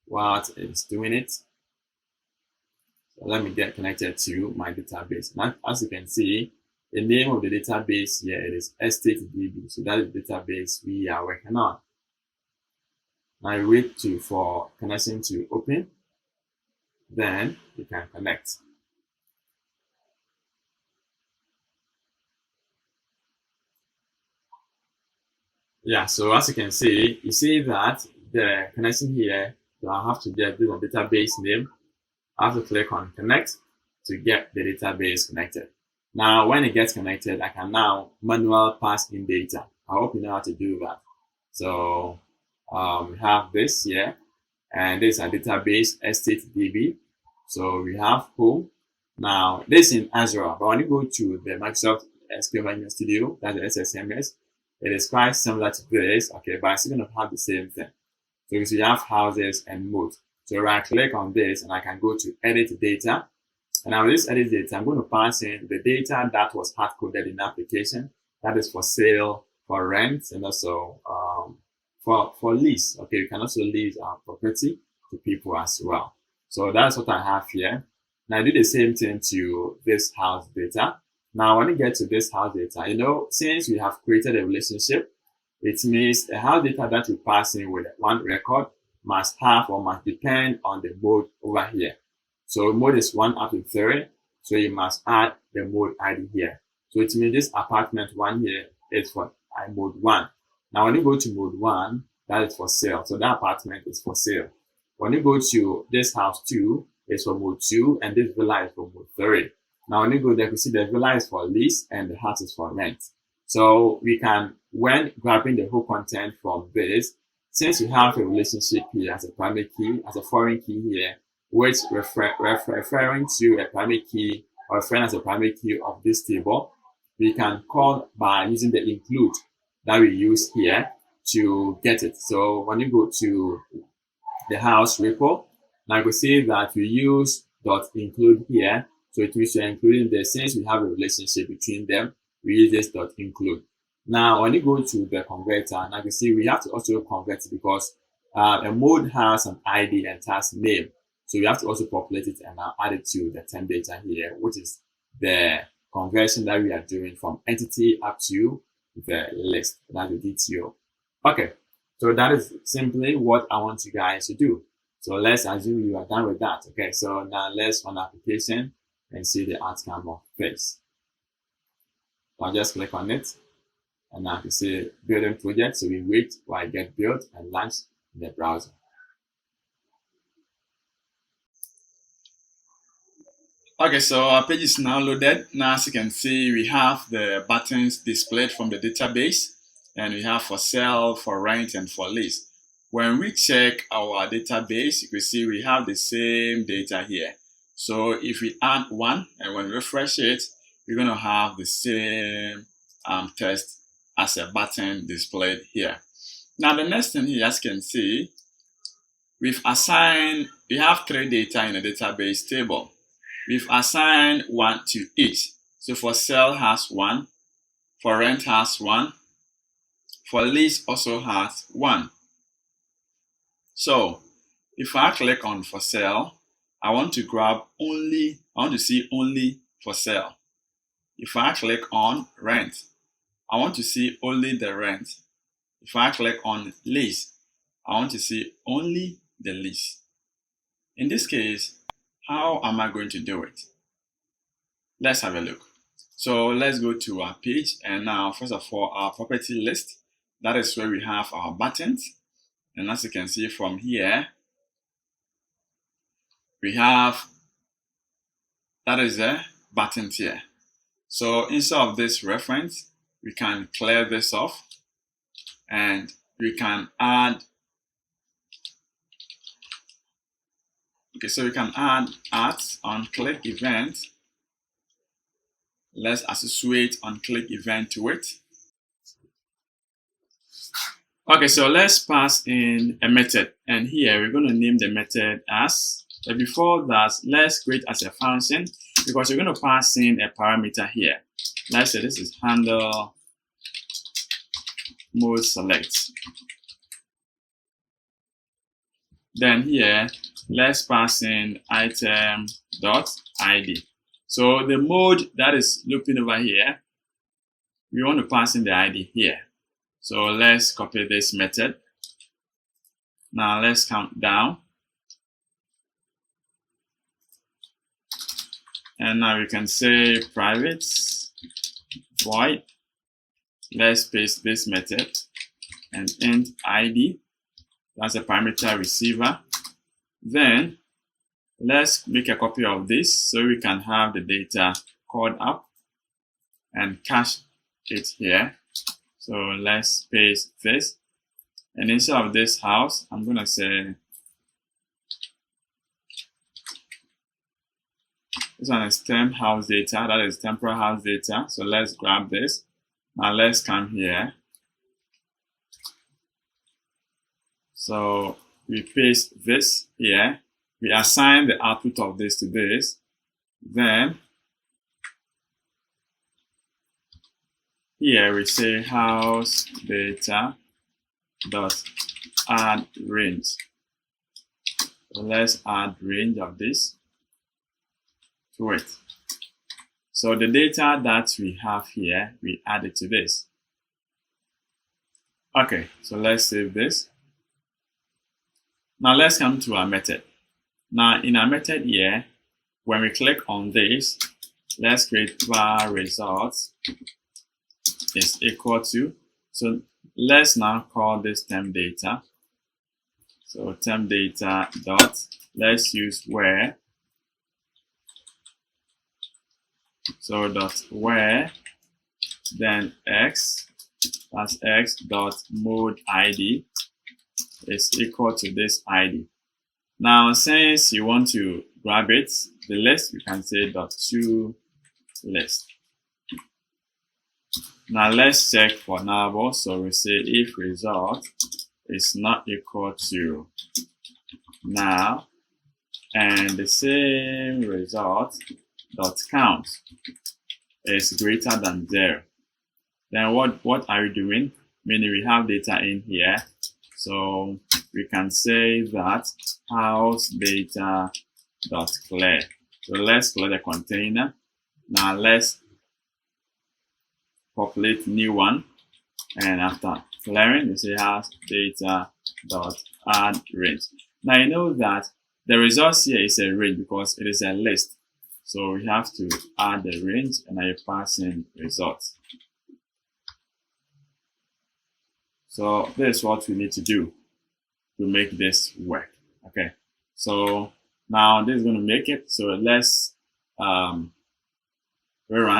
while it's doing it. So let me get connected to my database. Now, as you can see, the name of the database here is EstateDB. So that is the database we are working on. Now I wait for connection to open. Then you can connect. Yeah, so as you can see, you see that the connection here, so I have to get the database name. I have to click on connect to get the database connected. Now, when it gets connected, I can now manually pass in data. I hope you know how to do that. So we have this here, and this is our database EstateDB. So we have home. Now, this is in Azure, but when you go to the Microsoft SQL Management Studio, that's the SSMS, it is quite similar to this, okay, but it's going to have the same thing. So you see, you have houses and mode. So right click on this and I can go to edit data. And now with this edit data, I'm going to pass in the data that was hard coded in the application. That is for sale, for rent, and also for lease. Okay, you can also lease our property to people as well. So that's what I have here. Now I do the same thing to this house data. Now when you get to this house data, you know, since we have created a relationship, it means the house data that we pass in with one record must have or must depend on the mode over here. So mode is 1 up to 3, so you must add the mode ID here. So it means this apartment 1 here is for mode 1. Now when you go to mode 1, that is for sale. So that apartment is for sale. When you go to this house 2, it's for mode 2, and this villa is for mode 3. Now when you go there, you see the villa is for lease and the house is for rent. So we can, when grabbing the whole content from this, since we have a relationship here as a primary key, as a foreign key here, which referring to a primary key or a friend as a primary key of this table, we can call by using the include that we use here to get it. So when you go to the house repo, now you can see that we use .include here. So it means we're including the, since we have a relationship between them, we use this .include. Now, when you go to the converter, now you can see we have to also convert it because a mode has an ID and has name. So we have to also populate it and now add it to the temp data here, which is the conversion that we are doing from entity up to the list, that's the DTO. Okay, so that is simply what I want you guys to do. So let's assume you are done with that. Okay, so now let's run application and see the outcome of this. I'll just click on it. And now you can see building project. So we wait while it gets built and launch in the browser. Okay, so our page is now loaded. Now, as you can see, we have the buttons displayed from the database, and we have for sale, for rent, and for lease. When we check our database, you can see we have the same data here. So if we add 1 and when we refresh it, we're going to have the same text as a button displayed here. Now, the next thing here, as you can see, we have 3 data in the database table. We've assigned 1 to each. So for sale has 1, for rent has 1, for lease also has 1. So if I click on for sale, I want to see only for sale. If I click on rent, I want to see only the rent. If I click on lease, I want to see only the lease. In this case, how am I going to do it? Let's have a look. So let's go to our page, and now first of all, our property list, that is where we have our buttons. And as you can see from here, we have, that is the buttons here. So instead of this reference, we can clear this off and we can add, okay, so we can add on click event. Let's associate on click event to it. Okay, so let's pass in a method, and here we're going to name the method as But before that, let's create as a function because you're going to pass in a parameter here. Let's say this is handle mode select. Then here, let's pass in item.id. So the mode that is looping over here, we want to pass in the ID here. So let's copy this method. Now let's count down. And now we can say private void. Let's paste this method and int ID. That's a parameter receiver. Then let's make a copy of this so we can have the data called up and cache it here. So let's paste this. And instead of this house, I'm going to say this one is temp house data, that is temporal house data. So let's grab this. Now let's come here. So we paste this here. We assign the output of this to this. Then here we say house data dot add range. So let's add range of this to it. So the data that we have here, we add it to this. Okay, so let's save this. Now let's come to our method. Now in our method here, when we click on this, let's create var results is equal to. So let's now call this temp data. So temp data dot, let's use where. So dot where, then x, that's x dot mode ID is equal to this ID. Now since you want to grab it, the list, you can say dot to list. Now let's check for null. So we say if result is not equal to null and the same result dot count is greater than 0. Then what are we doing? Meaning we have data in here. So we can say that house data dot clear. So let's clear the container. Now let's populate new one. And after clearing, we say house data dot add range. Now you know that the results here is a range because it is a list. So we have to add the range and I pass in results. So this is what we need to do to make this work. Okay. So now this is going to make it. So let's rerun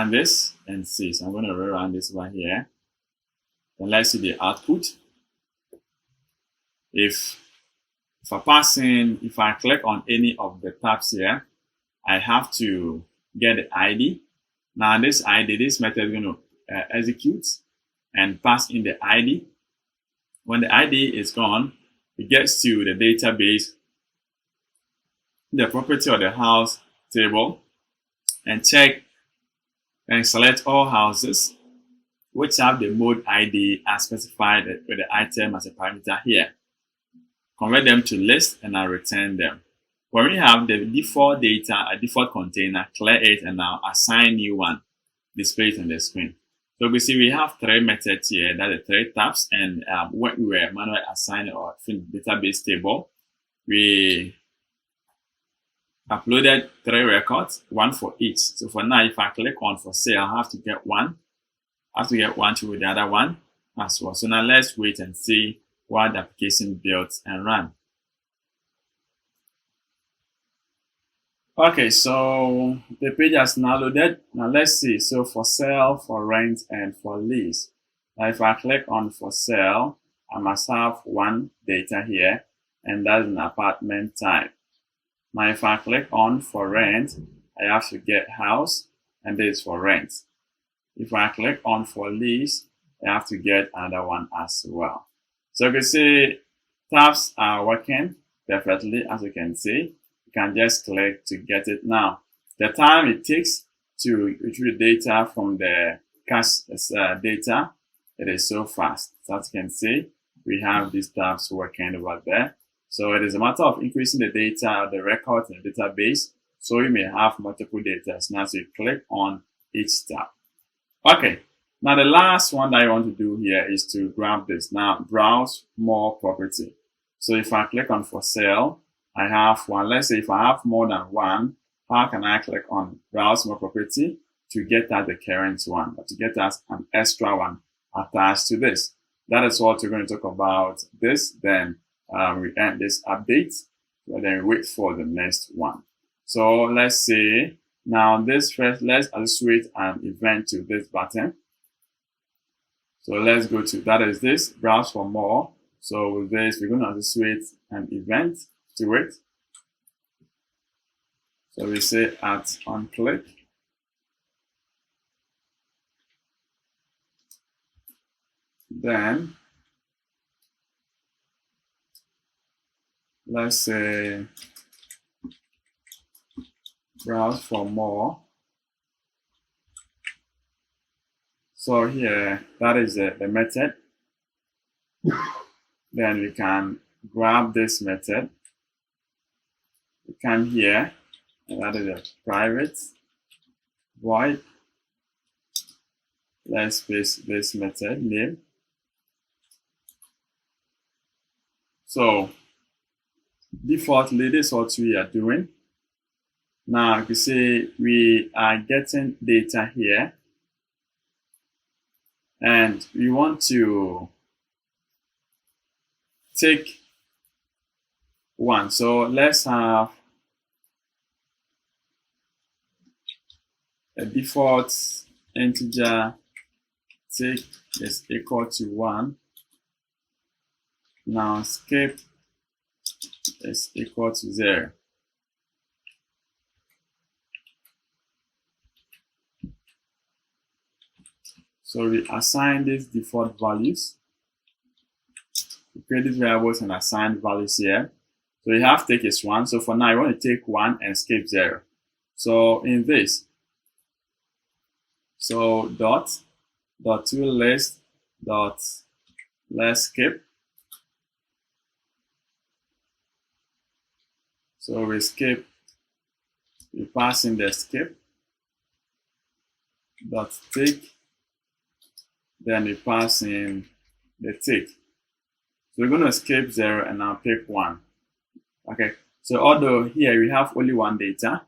this and see. So I'm going to rerun this over here. Then let's see the output. If I pass in, if I click on any of the tabs here, I have to get the ID. Now this ID, this method is going to execute and pass in the ID. When the ID is gone, it gets to the database, the property of the house table, and check and select all houses which have the mode ID as specified with the item as a parameter here. Convert them to list and I'll return them. When we have the default data, a default container, clear it and now assign new one, display it on the screen. So we see we have 3 methods here, that are 3 tabs, and when we were manually assigning our database table, we uploaded 3 records, 1 for each. So for now, if I click on for sale, I have to get one. I have to get one to the other one as well. So now let's wait and see what the application builds and run. Okay, so the page has now loaded. Now let's see. So for sale, for rent, and for lease. Now if I click on for sale, I must have one data here, and that's an apartment type. Now if I click on for rent, I have to get house, and this is for rent. If I click on for lease, I have to get another one as well. So you can see tabs are working perfectly, as you can see. you can just click to get it. Now, the time it takes to retrieve data from the cache data, it is so fast. So as you can see, we have these tabs working over there. So it is a matter of increasing the data, the records in the database. So you may have multiple data. Now, so you click on each tab. Okay. Now, the last one that I want to do here is to grab this. Now, browse more property. So if I click on for sale, I have one. Let's say if I have more than one, how can I click on browse more property to get at the current one, or to get us an extra one attached to this? That is what we're going to talk about this. Then we end this update, and then wait for the next one. So let's say now this first, let's associate an event to this button. So let's go to, that is this, browse for more. So with this, we're going to associate an event to it. So we say at on click. Then let's say browse for more. So here, that is the method. Then we can grab this method. We come here, and that is a private void. Let's paste this method name. So defaultly, this is what we are doing. Now you can see we are getting data here, and we want to take one. So let's have a default integer take is equal to 1. Now skip is equal to 0. So we assign these default values. We create these variables and assign values here. So you have take is 1. So for now, I want to take 1 and skip 0. So in this, so dot to list dot let's skip. So we skip, we pass in the skip dot take, then we pass in the take. So we're going to skip 0 and now pick 1. Okay, so although here we have only one data,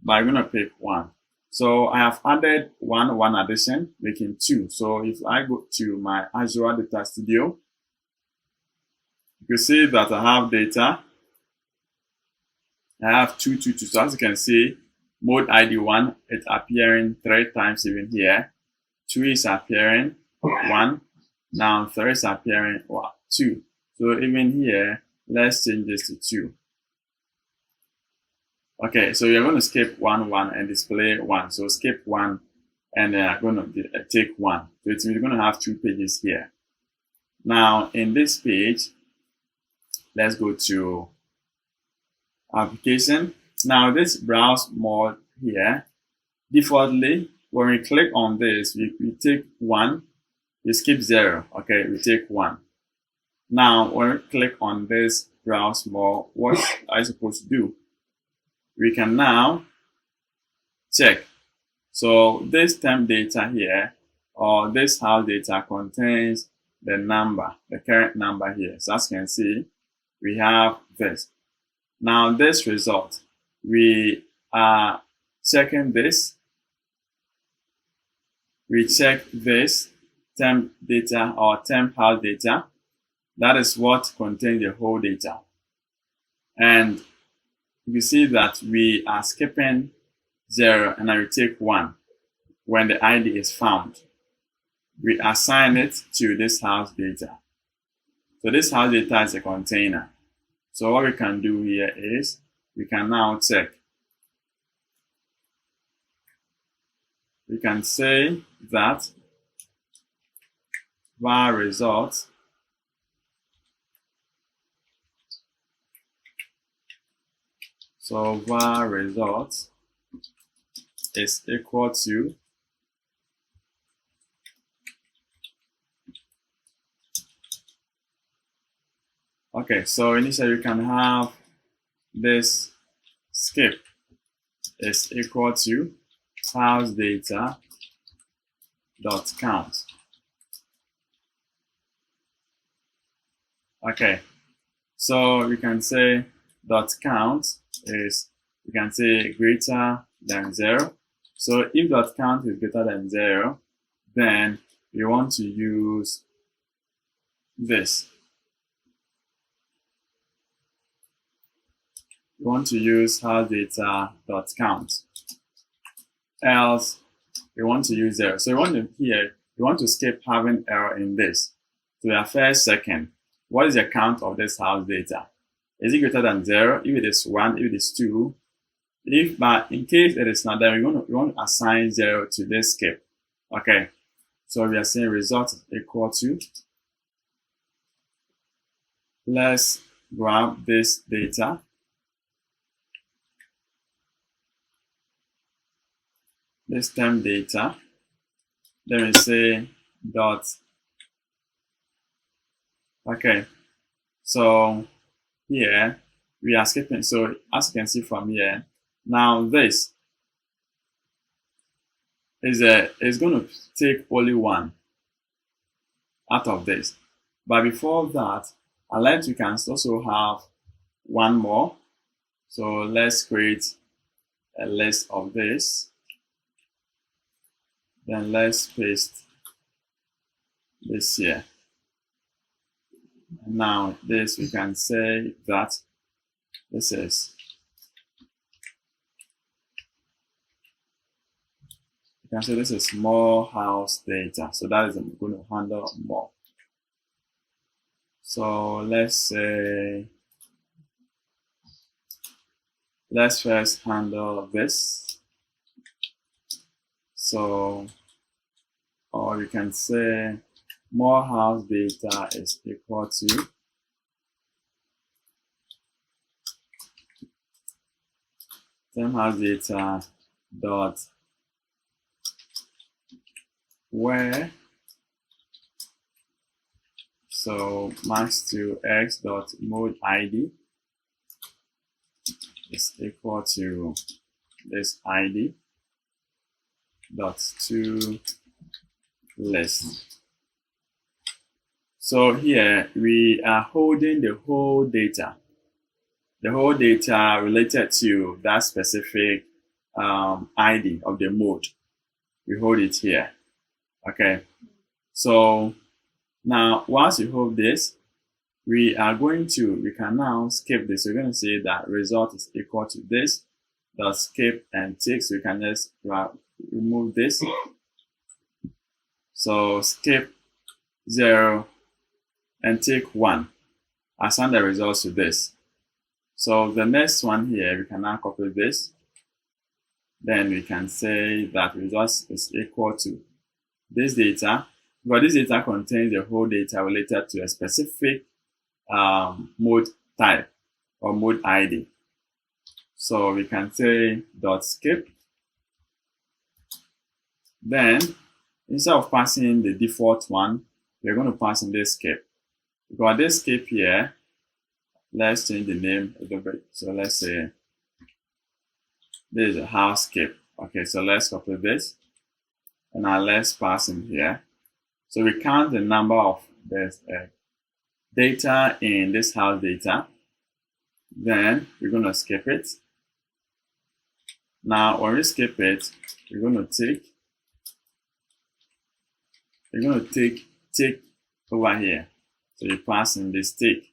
but I'm going to pick 1. So I have added one addition, making 2. So if I go to my Azure Data Studio, you can see that I have data. I have 2. So as you can see, mode ID 1, it's appearing 3 times even here. 2 is appearing 1. Now 3 is appearing 2. So even here, let's change this to 2. Okay, so you're going to skip 1 and display 1. So skip 1 and then I'm going to take 1. So it's going to have 2 pages here. Now in this page, let's go to application. Now this browse more here, defaultly, when we click on this, we take 1, we skip 0. Okay, we take 1. Now when we click on this browse more, what are you supposed to do? We can now check. So this temp data here, or this house data contains the number, the current number here. So as you can see, we have this. Now this result, we are checking this. We check this temp data or temp house data. That is what contains the whole data. And you see that we are skipping 0 and I will take 1 when the ID is found. We assign it to this house data. So this house data is a container. So what we can do here is we can now check. We can say that var result So var result is equal to so initially you can have this skip is equal to house data dot count. Okay, so we can say dot count is, we can say greater than 0. So if dot count is greater than 0, then you want to use this. You want to use house data dot count. Else you want to use 0. So you want to here, you want to skip having error in this. So your first second, what is the count of this house data? Is it greater than 0? If it is 1, if it is 2, but in case it is not there, you want to assign 0 to this skip. Okay, so we are saying result is equal to, let's grab this data. This term data, then we say dot. Okay, so here we are skipping. So as you can see from here, now this is going to take only 1 out of this. But before that, I like you can also have one more. So let's create a list of this. Then let's paste this here. Now this, we can say that this is, you can say this is more house data. So that is going to handle more. So let's say, let's first handle this. So, or you can say more house data is equal to term house data dot where, so max to x dot mode id is equal to this id dot to list. So here we are holding the whole data related to that specific ID of the mode. We hold it here. Okay, so now once you hold this, we can now skip this. We're going to say that result is equal to this dot skip and tick. So we can just remove this. So skip 0 and take 1. Assign the results to this. So the next one here, we can now copy this. Then we can say that results is equal to this data, but this data contains the whole data related to a specific mode type or mode ID. So we can say dot skip. Then instead of passing the default one, we're going to pass in this skip. Because this skip here, let's change the name a little bit. So let's say this is a house skip. Okay, so let's copy this. And now let's pass in here. So we count the number of this data in this house data. Then we're going to skip it. Now when we skip it, we're going to take over here. So you pass in this tick.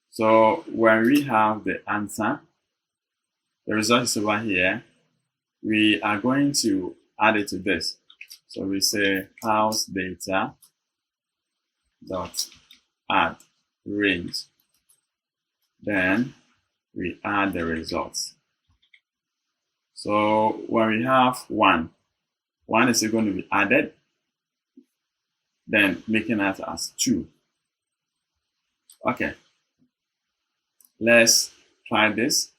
So when we have the answer, the result is over here, we are going to add it to this. So we say house data dot add range. Then we add the results. So when we have 1 is going to be added, then making it as 2. Okay, let's try this.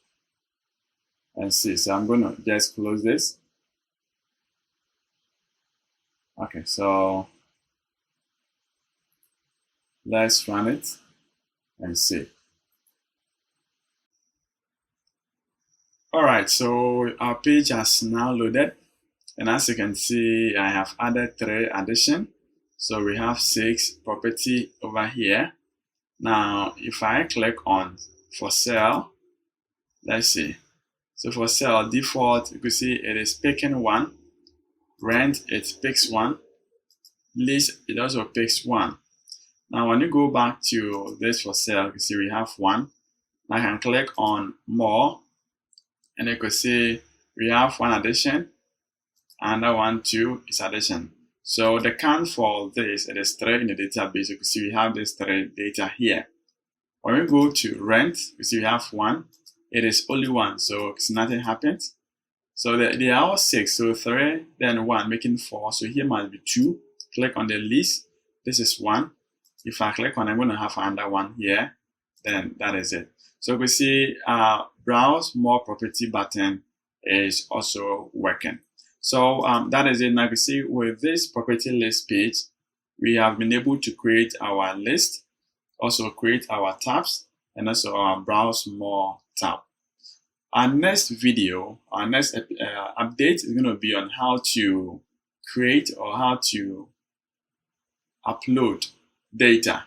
and see. So I'm going to just close this. Okay, so let's run it and see. All right, so our page has now loaded. And as you can see, I have added 3 additions. So we have 6 property over here. Now, if I click on for sale, let's see. So for sale, default, you can see it is picking 1. Rent, it picks 1. Lease, it also picks 1. Now, when you go back to this for sale, you can see we have 1. I can click on more, and you can see we have 1 addition. Another 1, 2 is addition. So the count for this, it is 3 in the database. You can see we have this 3 data here. When we go to rent, we see we have 1. It is only 1, so nothing happens. So they are all 6, so 3, then 1, making 4. So here must be 2. Click on the lease. This is 1. If I click on, I'm going to have another 1 here. Then that is it. So we see browse more property button is also working. So that is it. Now you can see with this property list page, we have been able to create our list, also create our tabs, and also our browse more tab. Our next video, our next update is going to be on how to create or how to upload data.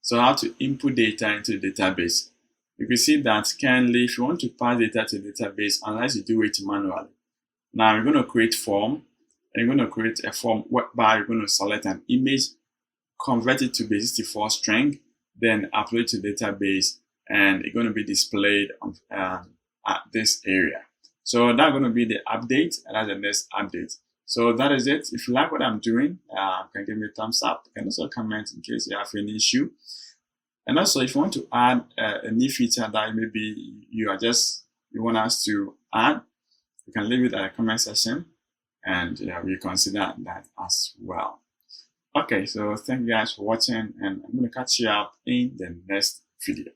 So how to input data into the database. You can see that currently, if you want to pass data to the database, unless you do it manually. Now we're going to create form, and you're going to create a form whereby you're going to select an image, convert it to base64 string, then upload it to the database, and it's going to be displayed on, at this area. So that's going to be the update, and that's the next update. So that is it. If you like what I'm doing, you can give me a thumbs up. You can also comment in case you have any issue. And also, if you want to add a new feature that maybe you want us to add, you can leave it at the comment section, and we consider that as well. Okay, so thank you guys for watching, and I'm going to catch you up in the next video.